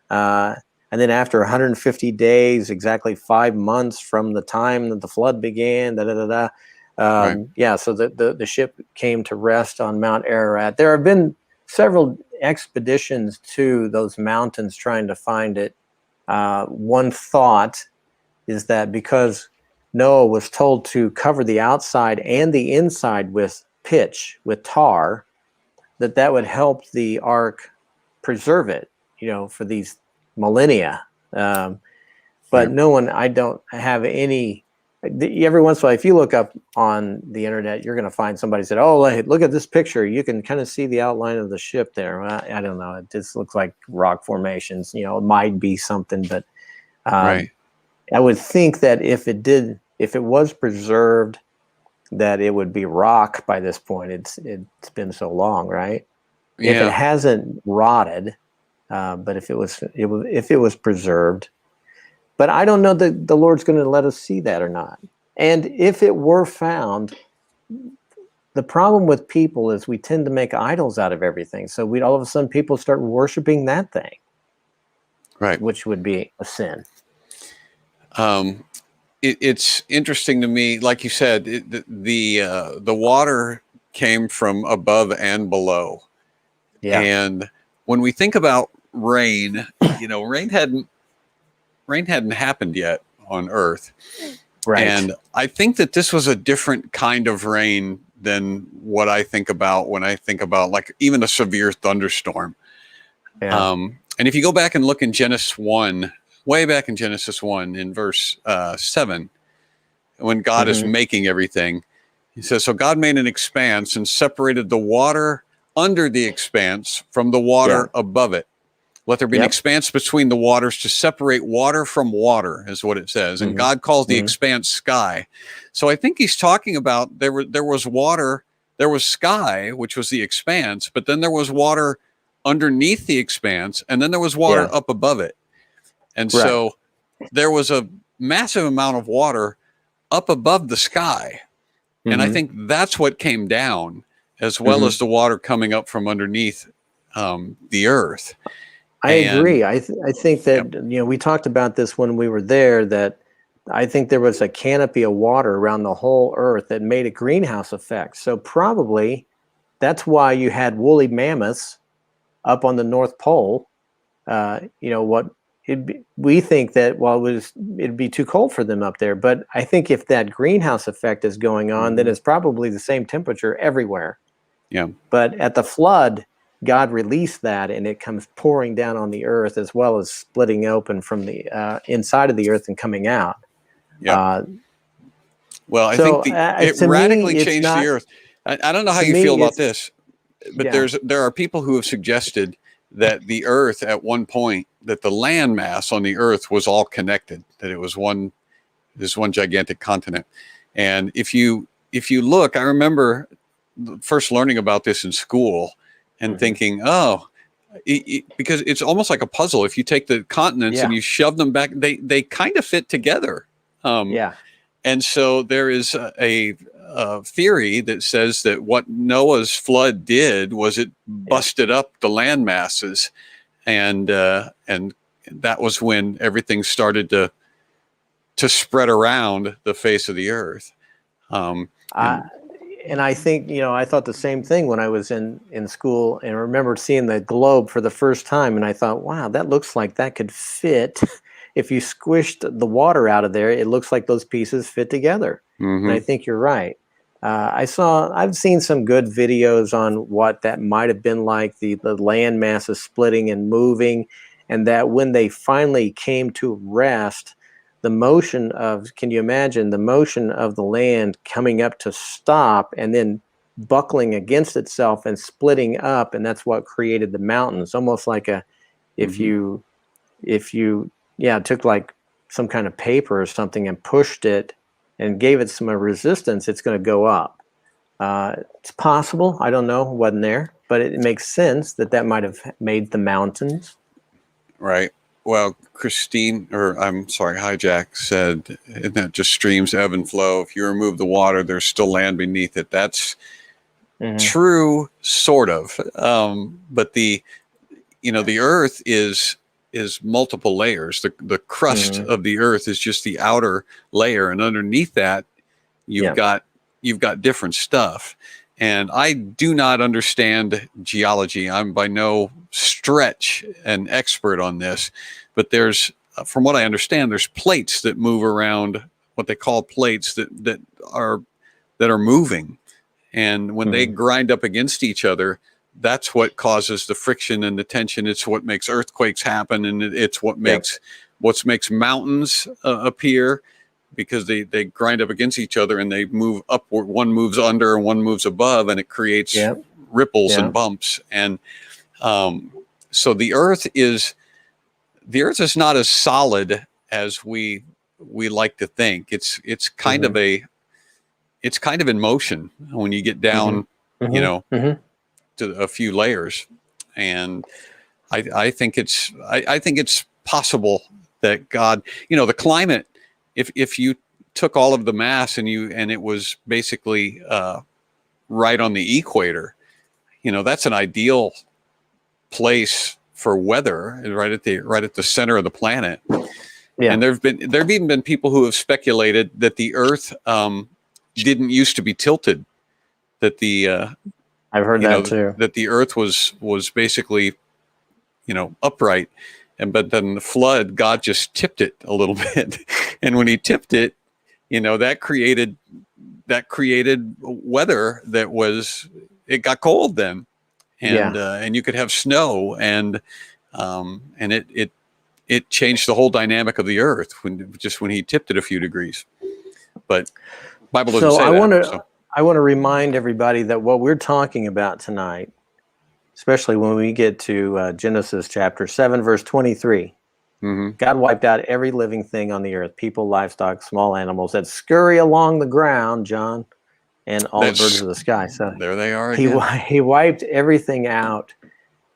And then after 150 days, exactly 5 months from the time that the flood began, right. So the ship came to rest on Mount Ararat. There have been several expeditions to those mountains trying to find it. One thought is that because Noah was told to cover the outside and the inside with pitch, with tar, that would help the ark preserve it, for these millennia. But no one, I don't have any. Every once in a while, if you look up on the internet, you're going to find somebody said, "Oh, look at this picture. You can kind of see the outline of the ship there." Well, I don't know. It just looks like rock formations. It might be something, but right. I would think that if it was preserved, that it would be rock by this point. It's been so long, right? Yeah. If it hasn't rotted, but if it was preserved. But I don't know that the Lord's going to let us see that or not. And if it were found, the problem with people is we tend to make idols out of everything. So all of a sudden people start worshiping that thing, right? Which would be a sin. It's interesting to me, like you said, the water came from above and below. Yeah. And when we think about rain, rain hadn't happened yet on Earth. Right. And I think that this was a different kind of rain than what I think about when I think about like even a severe thunderstorm. Yeah. And if you go back and look in Genesis 1, way back in Genesis 1 in verse 7, when God is making everything, he says, so God made an expanse and separated the water under the expanse from the water above it. Let there be an expanse between the waters to separate water from water, is what it says. And God calls the expanse sky. So I think he's talking about there was water, there was sky, which was the expanse, but then there was water underneath the expanse, and then there was water up above it. And so there was a massive amount of water up above the sky. And I think that's what came down, as well as the water coming up from underneath the earth. I agree. I think that, we talked about this when we were there, that I think there was a canopy of water around the whole earth that made a greenhouse effect. So probably that's why you had woolly mammoths up on the North Pole. We think that, it'd be too cold for them up there. But I think if that greenhouse effect is going on, then it's probably the same temperature everywhere. Yeah. But at the flood, God released that, and it comes pouring down on the earth, as well as splitting open from the inside of the earth and coming out. Yeah. Well, I think it radically changed the earth. I don't know how you feel about this, but there are people who have suggested that the earth at one point, that the land mass on the earth was all connected, that it was one gigantic continent. And if you look, I remember first learning about this in school and thinking, because it's almost like a puzzle. If you take the continents and you shove them back, they kind of fit together. And so there is a theory that says that what Noah's flood did was it busted up the land masses, and that was when everything started to spread around the face of the earth. And I think, I thought the same thing when I was in school, and I remember seeing the globe for the first time, and I thought, wow, that looks like that could fit. If you squished the water out of there, it looks like those pieces fit together. And I think you're right. I've seen some good videos on what that might have been like, the land masses splitting and moving, and that when they finally came to rest, the motion of, can you imagine the motion of the land coming up to stop and then buckling against itself and splitting up, and that's what created the mountains, almost like if you took like some kind of paper or something and pushed it and gave it some resistance, it's going to go up. It's possible. I don't know. Wasn't there, but it makes sense that might have made the mountains. Right. Well, Christine, or I'm sorry, Hijack said, isn't that just streams ebb and flow? If you remove the water, there's still land beneath it. That's true, sort of. But the earth is multiple layers. The crust of the earth is just the outer layer, and underneath that, you've got different stuff. And I do not understand geology. I'm by no stretch an expert on this, but there's, from what I understand, there's plates that move around, what they call plates that are moving. And when they grind up against each other, that's what causes the friction and the tension. It's what makes earthquakes happen, and it's what makes mountains appear, because they grind up against each other and they move upward. One moves under and one moves above, and it creates ripples and bumps. And so the earth is not as solid as we like to think. It's kind of in motion when you get down, to a few layers. And I think it's possible that God, the climate, if you took all of the mass and it was basically right on the equator, that's an ideal place for weather, right at the center of the planet. And there've even been people who have speculated that the Earth didn't used to be tilted, that I've heard that too, that the Earth was basically upright. But then the flood, God just tipped it a little bit. And when he tipped it, that created weather it got cold then. And you could have snow, and it changed the whole dynamic of the earth when he tipped it a few degrees. But Bible doesn't say that. I want to remind everybody that what we're talking about tonight, especially when we get to Genesis chapter 7, verse 23. God wiped out every living thing on the earth, people, livestock, small animals that scurry along the ground, John, and all the birds of the sky. So there they are. He wiped everything out.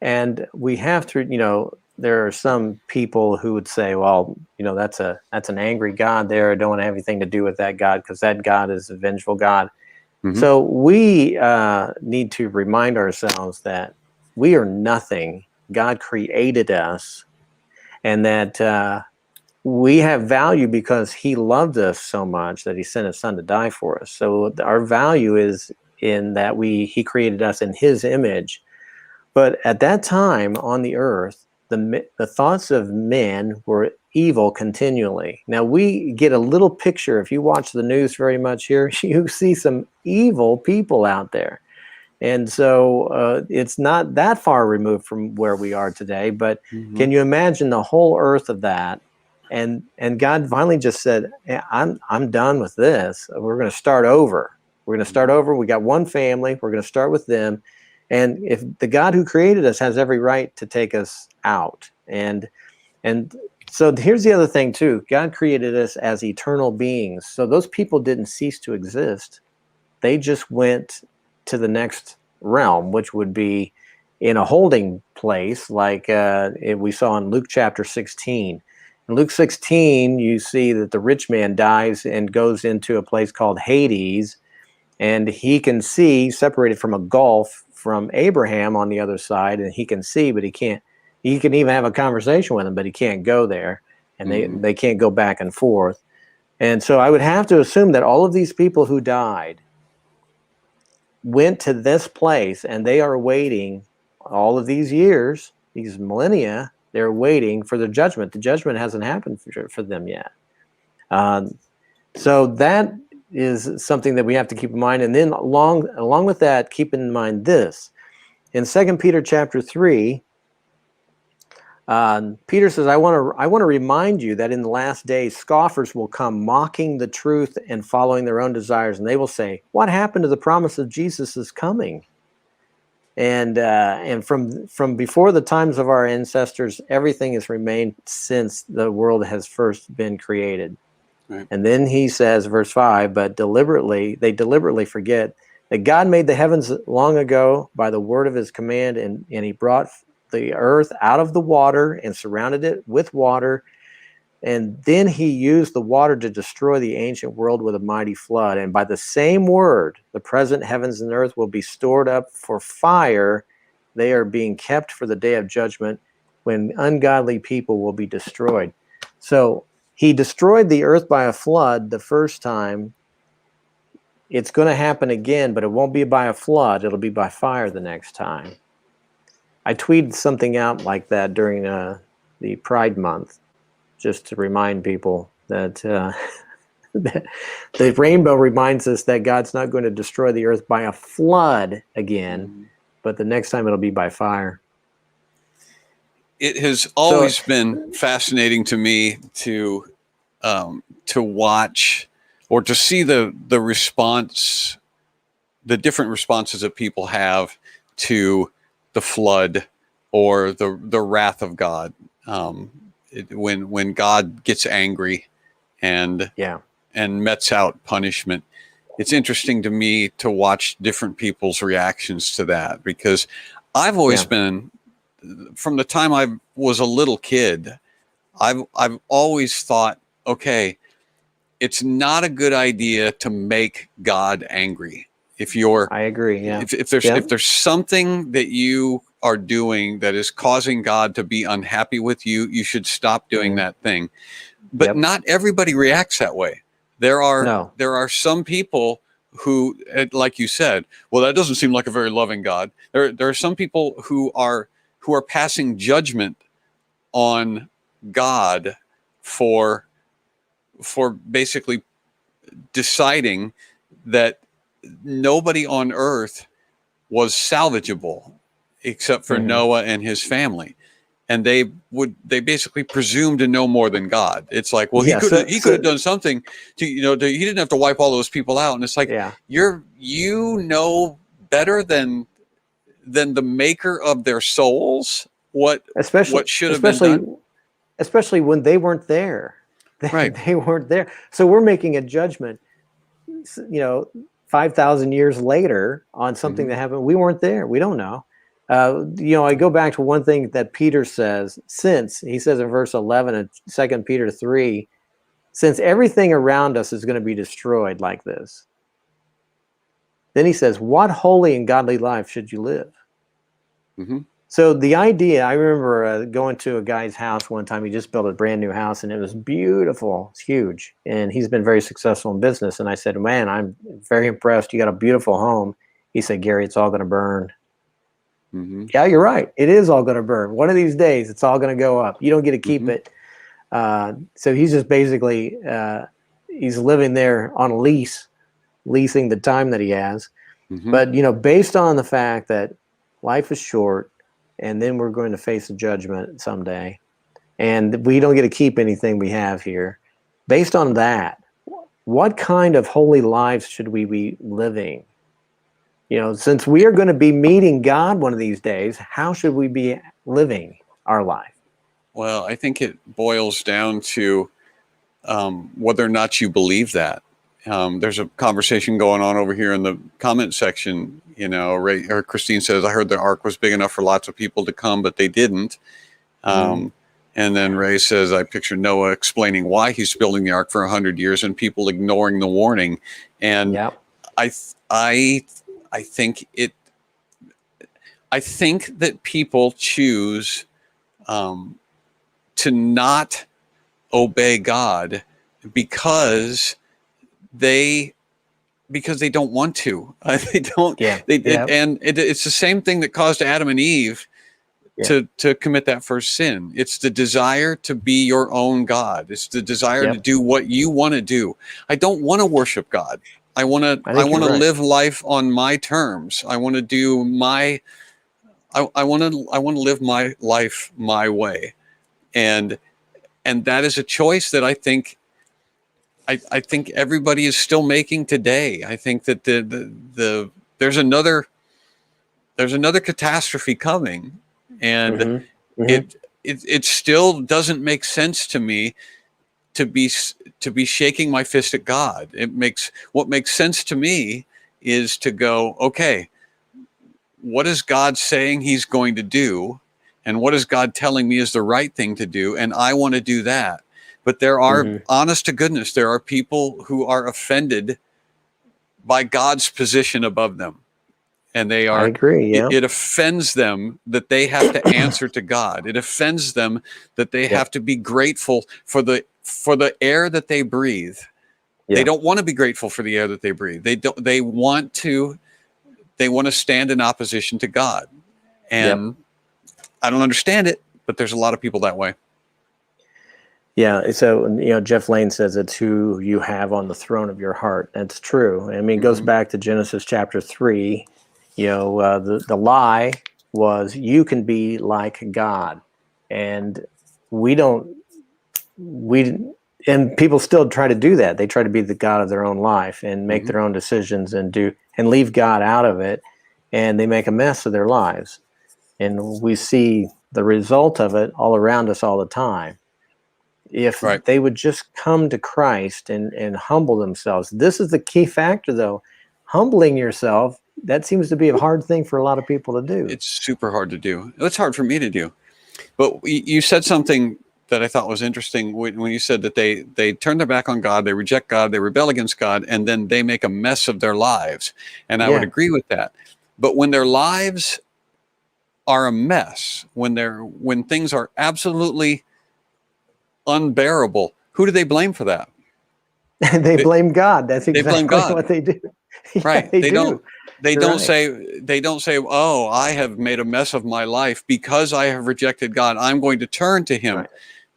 And we have to, there are some people who would say, well, that's an angry God there. I don't want to have anything to do with that God, because that God is a vengeful God. So we need to remind ourselves that we are nothing. God created us, and that we have value because he loved us so much that he sent his son to die for us. So our value is in that he created us in his image. But at that time on the earth, the thoughts of men were evil continually. Now we get a little picture. If you watch the news very much here, you see some evil people out there. And so it's not that far removed from where we are today. But can you imagine the whole earth of that? And God finally just said, hey, I'm done with this. We're going to start over. We got one family. We're going to start with them. And if the God who created us has every right to take us out. And so here's the other thing too. God created us as eternal beings. So those people didn't cease to exist. They just went to the next realm, which would be in a holding place, like we saw in Luke chapter 16. In Luke 16, you see that the rich man dies and goes into a place called Hades, and he can see, separated from a gulf, from Abraham on the other side, and he can see, but he can't. He can even have a conversation with him, but he can't go there, and they can't go back and forth. And so I would have to assume that all of these people who died went to this place, and they are waiting all of these years, these millennia. They're waiting for the judgment. The judgment hasn't happened for them yet. So that is something that we have to keep in mind. And then along with that, keep in mind this. In 2 Peter chapter 3, Peter says, I want to remind you that in the last days, scoffers will come mocking the truth and following their own desires. And they will say, what happened to the promise of Jesus' coming? And from before the times of our ancestors, everything has remained since the world has first been created. Right. And then he says, verse 5, but they deliberately forget that God made the heavens long ago by the word of his command, and he brought the earth out of the water and surrounded it with water. And then he used the water to destroy the ancient world with a mighty flood. And by the same word, the present heavens and earth will be stored up for fire. They are being kept for the day of judgment, when ungodly people will be destroyed. So he destroyed the earth by a flood the first time. It's going to happen again, but it won't be by a flood. It'll be by fire the next time. I tweeted something out like that during the Pride Month, just to remind people that the rainbow reminds us that God's not going to destroy the earth by a flood again, but the next time it'll be by fire. It has always been fascinating to me to watch or to see the response, the different responses that people have to the flood or the wrath of God. When God gets angry and metes out punishment, it's interesting to me to watch different people's reactions to that, because I've always been, from the time I was a little kid, I've always thought, okay, it's not a good idea to make God angry. I agree. Yeah. If there's something that you are doing that is causing God to be unhappy with you, you should stop doing that thing. But not everybody reacts that way. There are some people who, like you said, well, that doesn't seem like a very loving God. There are some people who are passing judgment on God for basically deciding that nobody on earth was salvageable except for Noah and his family. And they basically presume to know more than God. It's like, well, he could have done something to, he didn't have to wipe all those people out. And it's like, you know better than the maker of their souls what should have been done. Especially when they weren't there. They weren't there. So we're making a judgment, 5,000 years later on something that happened. We weren't there. We don't know. I go back to one thing that Peter says, he says in verse 11 of 2 Peter 3, since everything around us is going to be destroyed like this, then he says, what holy and godly life should you live? So the idea, I remember going to a guy's house one time. He just built a brand new house, and it was beautiful. It's huge. And he's been very successful in business. And I said, man, I'm very impressed. You got a beautiful home. He said, Gary, it's all going to burn. Yeah, you're right. It is all going to burn. One of these days, it's all going to go up. You don't get to keep it. So he's just basically, he's living there on a leasing the time that he has. But, based on the fact that life is short, and then we're going to face a judgment someday, and we don't get to keep anything we have here. Based on that, what kind of holy lives should we be living? Since we are going to be meeting God one of these days, how should we be living our life? Well, I think it boils down to whether or not you believe that. There's a conversation going on over here in the comment section. Christine says, I heard the ark was big enough for lots of people to come, but they didn't. And then Ray says, I picture Noah explaining why he's building the ark for 100 years and people ignoring the warning. And I think that people choose to not obey God because they don't want to. They don't. And it's the same thing that caused Adam and Eve to commit that first sin. It's the desire to be your own God. It's the desire to do what you want to do. I don't want to worship God. I want to live life on my terms. I want to do my I want to live my life my way. And that is a choice that I think everybody is still making today. I think that there's another catastrophe coming, and it still doesn't make sense to me to be shaking my fist at God. What makes sense to me is to go, okay, what is God saying he's going to do? And what is God telling me is the right thing to do? And I want to do that. But there are, honest to goodness, there are people who are offended by God's position above them. And they are, I agree, yeah. It offends them that they have to answer to God. It offends them that they have to be grateful for the air that they breathe. They don't want to be grateful for the air that they breathe. They want to stand in opposition to God. And I don't understand it, but there's a lot of people that way. Yeah, so Jeff Lane says it's who you have on the throne of your heart. That's true. I mean, it goes back to Genesis chapter 3. The lie was you can be like God, and and people still try to do that. They try to be the God of their own life and make their own decisions and leave God out of it, and they make a mess of their lives. And we see the result of it all around us all the time. If they would just come to Christ and humble themselves. This is the key factor, though. Humbling yourself, that seems to be a hard thing for a lot of people to do. It's super hard to do. It's hard for me to do. But you said something that I thought was interesting when you said that they turn their back on God, they reject God, they rebel against God, and then they make a mess of their lives. And I would agree with that. But when their lives are a mess, when things are absolutely unbearable, who do they blame for that? They blame God. That's exactly what they do. Right. They don't say, oh, I have made a mess of my life because I have rejected God. I'm going to turn to him.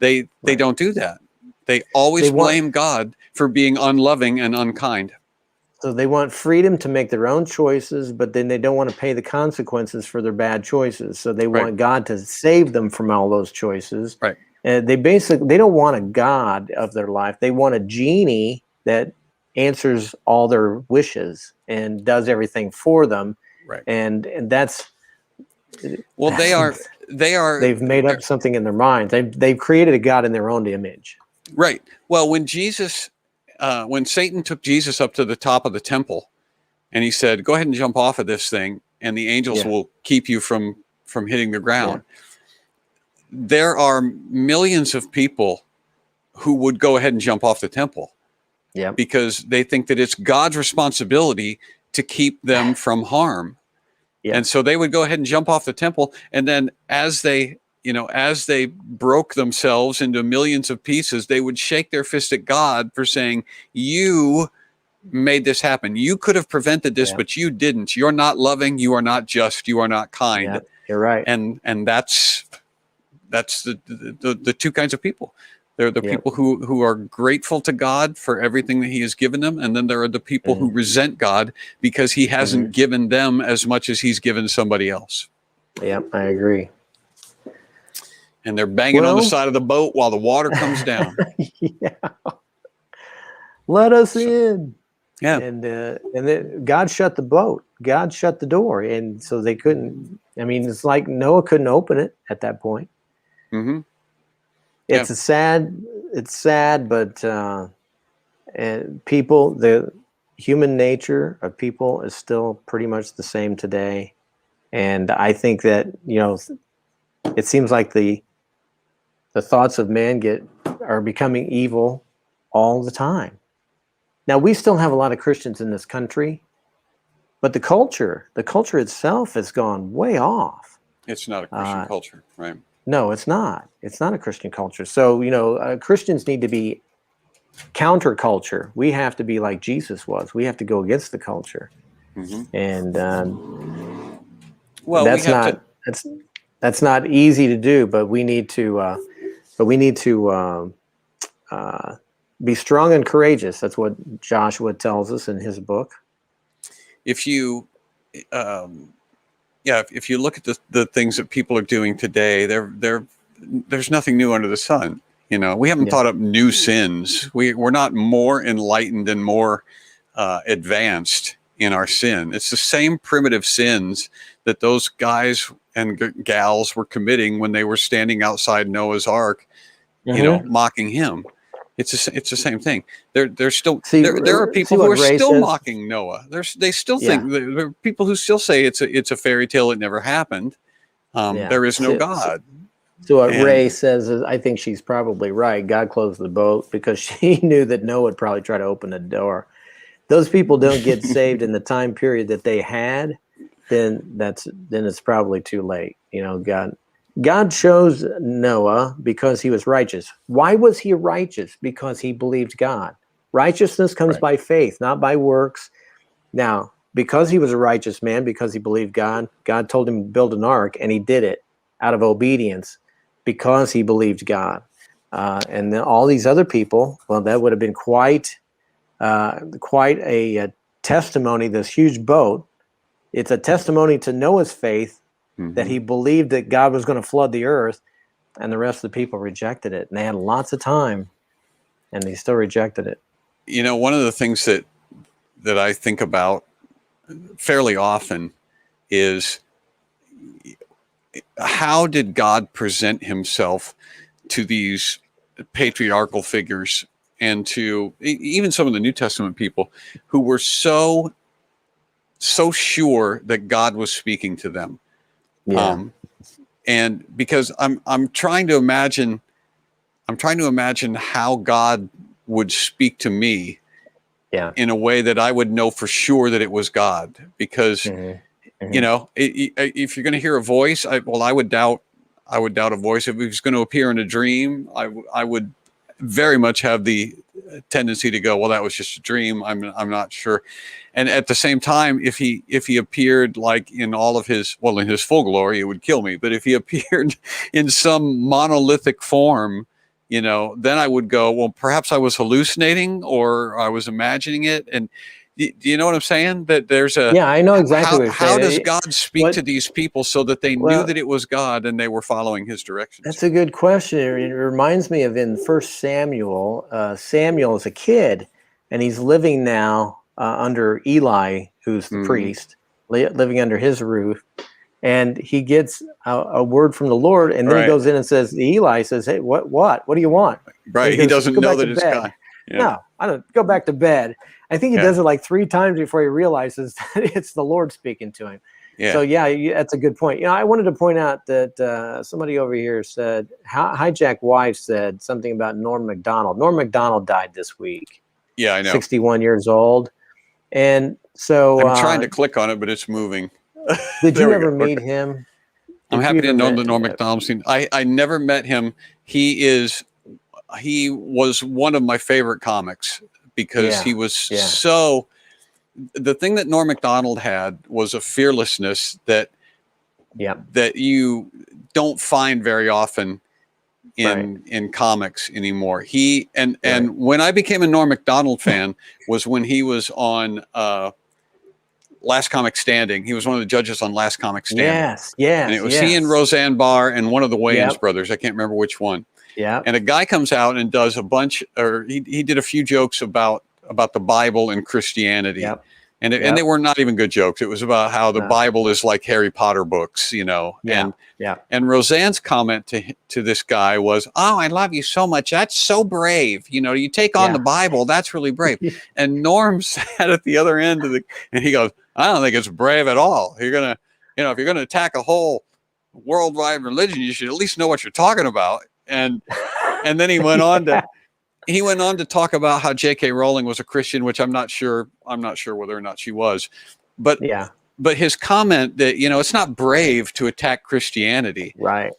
They don't do that. They always blame God for being unloving and unkind. So they want freedom to make their own choices, but then they don't want to pay the consequences for their bad choices. So they want God to save them from all those choices. Right. They don't want a God of their life. They want a genie that answers all their wishes and does everything for them. Right. And that's they've made up something in their minds. They've created a God in their own image. Right. Well, when Satan took Jesus up to the top of the temple and he said, go ahead and jump off of this thing and the angels will keep you from hitting the ground. Yeah. There are millions of people who would go ahead and jump off the temple because they think that it's God's responsibility to keep them from harm. Yeah. And so they would go ahead and jump off the temple. And then as they broke themselves into millions of pieces, they would shake their fist at God for saying, you made this happen. You could have prevented this, but you didn't. You're not loving. You are not just. You are not kind. Yeah, you're right. And that's the two kinds of people. There are the people who are grateful to God for everything that he has given them. And then there are the people who resent God because he hasn't given them as much as he's given somebody else. Yeah, I agree. And they're banging on the side of the boat while the water comes down. Let us in. Yeah. And then God shut the boat. God shut the door. And so they couldn't. I mean, it's like Noah couldn't open it at that point. Mm-hmm. It's sad, but people, the human nature of people is still pretty much the same today. And I think that, it seems like the thoughts of man are becoming evil all the time. Now, we still have a lot of Christians in this country, but the culture itself has gone way off. It's not a Christian culture, right? No, it's not. It's not a Christian culture. So, Christians need to be counterculture. We have to be like Jesus was. We have to go against the culture. Mm-hmm. And That's not easy to do, but we need to be strong and courageous. That's what Joshua tells us in his book. If you, if you look at the things that people are doing today, there's nothing new under the sun. We haven't thought up new sins. We're not more enlightened and more advanced in our sin. It's the same primitive sins that those guys and gals were committing when they were standing outside Noah's Ark, mocking him. It's the same thing. There's still there are people who are still mocking Noah. They still think there are people who still say it's a fairy tale. It never happened. There is no God. So what Ray says is, I think she's probably right. God closed the boat because she knew that Noah would probably try to open the door. Those people don't get saved in the time period that they had, then it's probably too late. God chose Noah because he was righteous. Why was he righteous? Because he believed God. Righteousness comes by faith, not by works. Now, because he was a righteous man, because he believed God, God told him to build an ark, and he did it out of obedience because he believed God. And then all these other people, well, that would have been quite a testimony, this huge boat. It's a testimony to Noah's faith that he believed that God was going to flood the earth, and the rest of the people rejected it. And they had lots of time, and they still rejected it. One of the things that I think about fairly often is, how did God present himself to these patriarchal figures and to even some of the New Testament people who were so sure that God was speaking to them? And because I'm trying to imagine how God would speak to me in a way that I would know for sure that it was God, because if you're going to hear a voice, I would doubt a voice. If it was going to appear in a dream, I would very much have the tendency to go, well, that was just a dream. I'm not sure. And at the same time, if he appeared like in all of his, in his full glory, it would kill me. But if he appeared in some monolithic form, then I would go, well, perhaps I was hallucinating or I was imagining it. And do you know what I'm saying? That there's I know exactly what you're saying. How does God speak to these people so that they knew that it was God and they were following his directions? That's a good question. It reminds me of in 1 Samuel, Samuel is a kid, and he's living now under Eli, who's the priest, living under his roof. And he gets a word from the Lord, and then he goes in and says, Eli says, hey, what do you want? Right. He doesn't know that it's God. Yeah. No, I don't. Go back to bed. I think he does it like 3 times before he realizes that it's the Lord speaking to him. Yeah. So that's a good point. I wanted to point out that somebody over here said, Hijack Wife said something about Norm Macdonald. Norm Macdonald died this week. Yeah, I know. 61 years old. And so I'm trying to click on it, but it's moving. Did you ever meet him? I'm happy to know that Norm Macdonald. I never met him. He was one of my favorite comics because he was so. The thing that Norm Macdonald had was a fearlessness that you don't find very often in comics anymore. And when I became a Norm Macdonald fan was when he was on Last Comic Standing. He was one of the judges on Last Comic Standing. Yes. And it was he and Roseanne Barr and one of the Wayans brothers. I can't remember which one. Yeah. And a guy comes out and does a bunch, or he did a few jokes about the Bible and Christianity. Yep. And they were not even good jokes. It was about how the Bible is like Harry Potter books, And Roseanne's comment to this guy was, "Oh, I love you so much. That's so brave. You take on the Bible. That's really brave." And Norm sat at the other end of and he goes, "I don't think it's brave at all. You're gonna, if you're gonna attack a whole worldwide religion, you should at least know what you're talking about." And then he went on to talk about how J.K. Rowling was a Christian, which I'm not sure whether or not she was, but his comment that it's not brave to attack Christianity, right.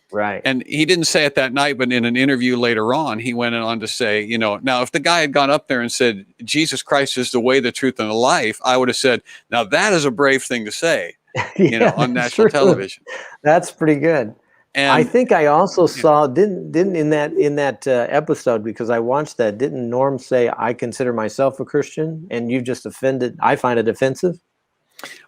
And he didn't say it that night, but in an interview later on, he went on to say, now if the guy had gone up there and said Jesus Christ is the way, the truth, and the life, I would have said, now that is a brave thing to say, on national television. That's pretty good. And I think I also saw didn't in that episode, because I watched that. Didn't Norm say, "I consider myself a Christian," and you just offended? I find it offensive.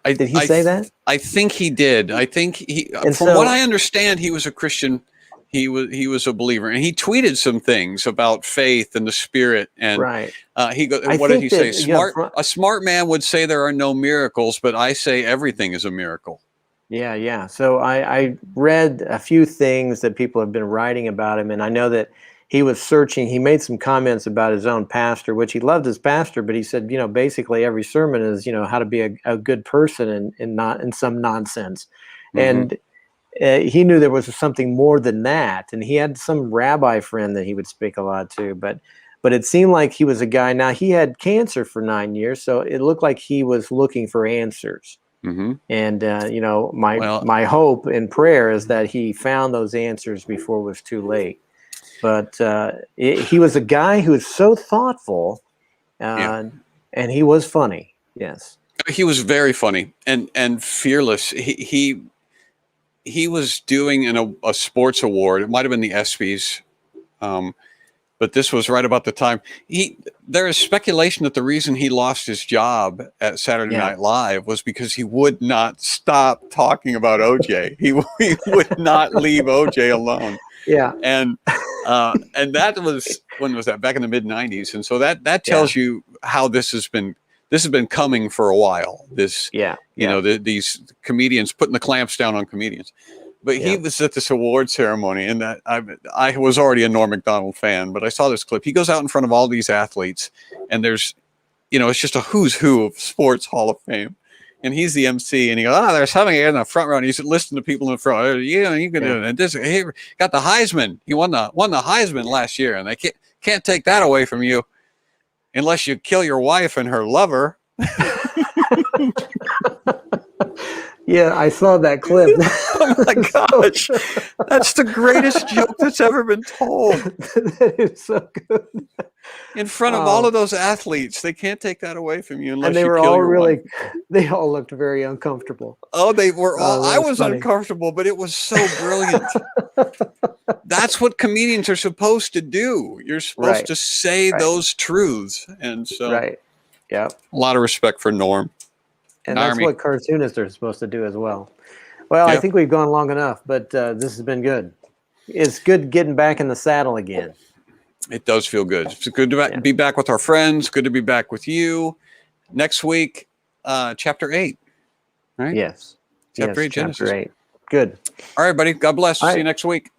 Did he say that? I think he did. I think And from what so, I understand, he was a Christian. He was a believer, and he tweeted some things about faith and the Spirit. And right. what did he say? That, A smart man would say there are no miracles, but I say everything is a miracle. Yeah. So I read a few things that people have been writing about him, and I know that he was searching. He made some comments about his own pastor, which he loved his pastor, but he said, basically every sermon is, how to be a good person and not in some nonsense. And he knew there was something more than that. And he had some rabbi friend that he would speak a lot to, but it seemed like he was a guy. Now, he had cancer for 9 years, so it looked like he was looking for answers. And my hope and prayer is that he found those answers before it was too late. But he was a guy who was so thoughtful, and he was funny. Yes, he was very funny and fearless. He was doing a sports award. It might have been the ESPYs, but this was right about the time. There is speculation that the reason he lost his job at Saturday Night Live was because he would not stop talking about OJ. He would not leave OJ alone. Yeah. And that was, when was that? Back in the mid '90s. And so that tells you how this has been coming for a while. These comedians putting the clamps down on comedians. But he was at this award ceremony, and that I was already a Norm Macdonald fan, but I saw this clip. He goes out in front of all these athletes, and there's, it's just a who's who of sports Hall of Fame. And he's the MC, and he goes, there's somebody in the front row, and he's listening to people in the front. You can do it. And this, he got the Heisman. He won the Heisman last year, and they can't take that away from you unless you kill your wife and her lover. Yeah, I saw that clip. Oh my gosh. That's the greatest joke that's ever been told. That is so good. In front of all of those athletes, they can't take that away from you unless you kill your wife. They all looked very uncomfortable. Oh, they were all, I was funny. uncomfortable, but it was so brilliant. That's what comedians are supposed to do. You're supposed to say those truths. And so a lot of respect for Norm. And that's what cartoonists are supposed to do as well. Well, I think we've gone long enough, but this has been good. It's good getting back in the saddle again. It does feel good. It's good to be back with our friends. Good to be back with you. Next week, chapter 8. Right? Yes. Chapter 8, Genesis. Chapter 8. Good. All right, buddy. God bless. See you next week.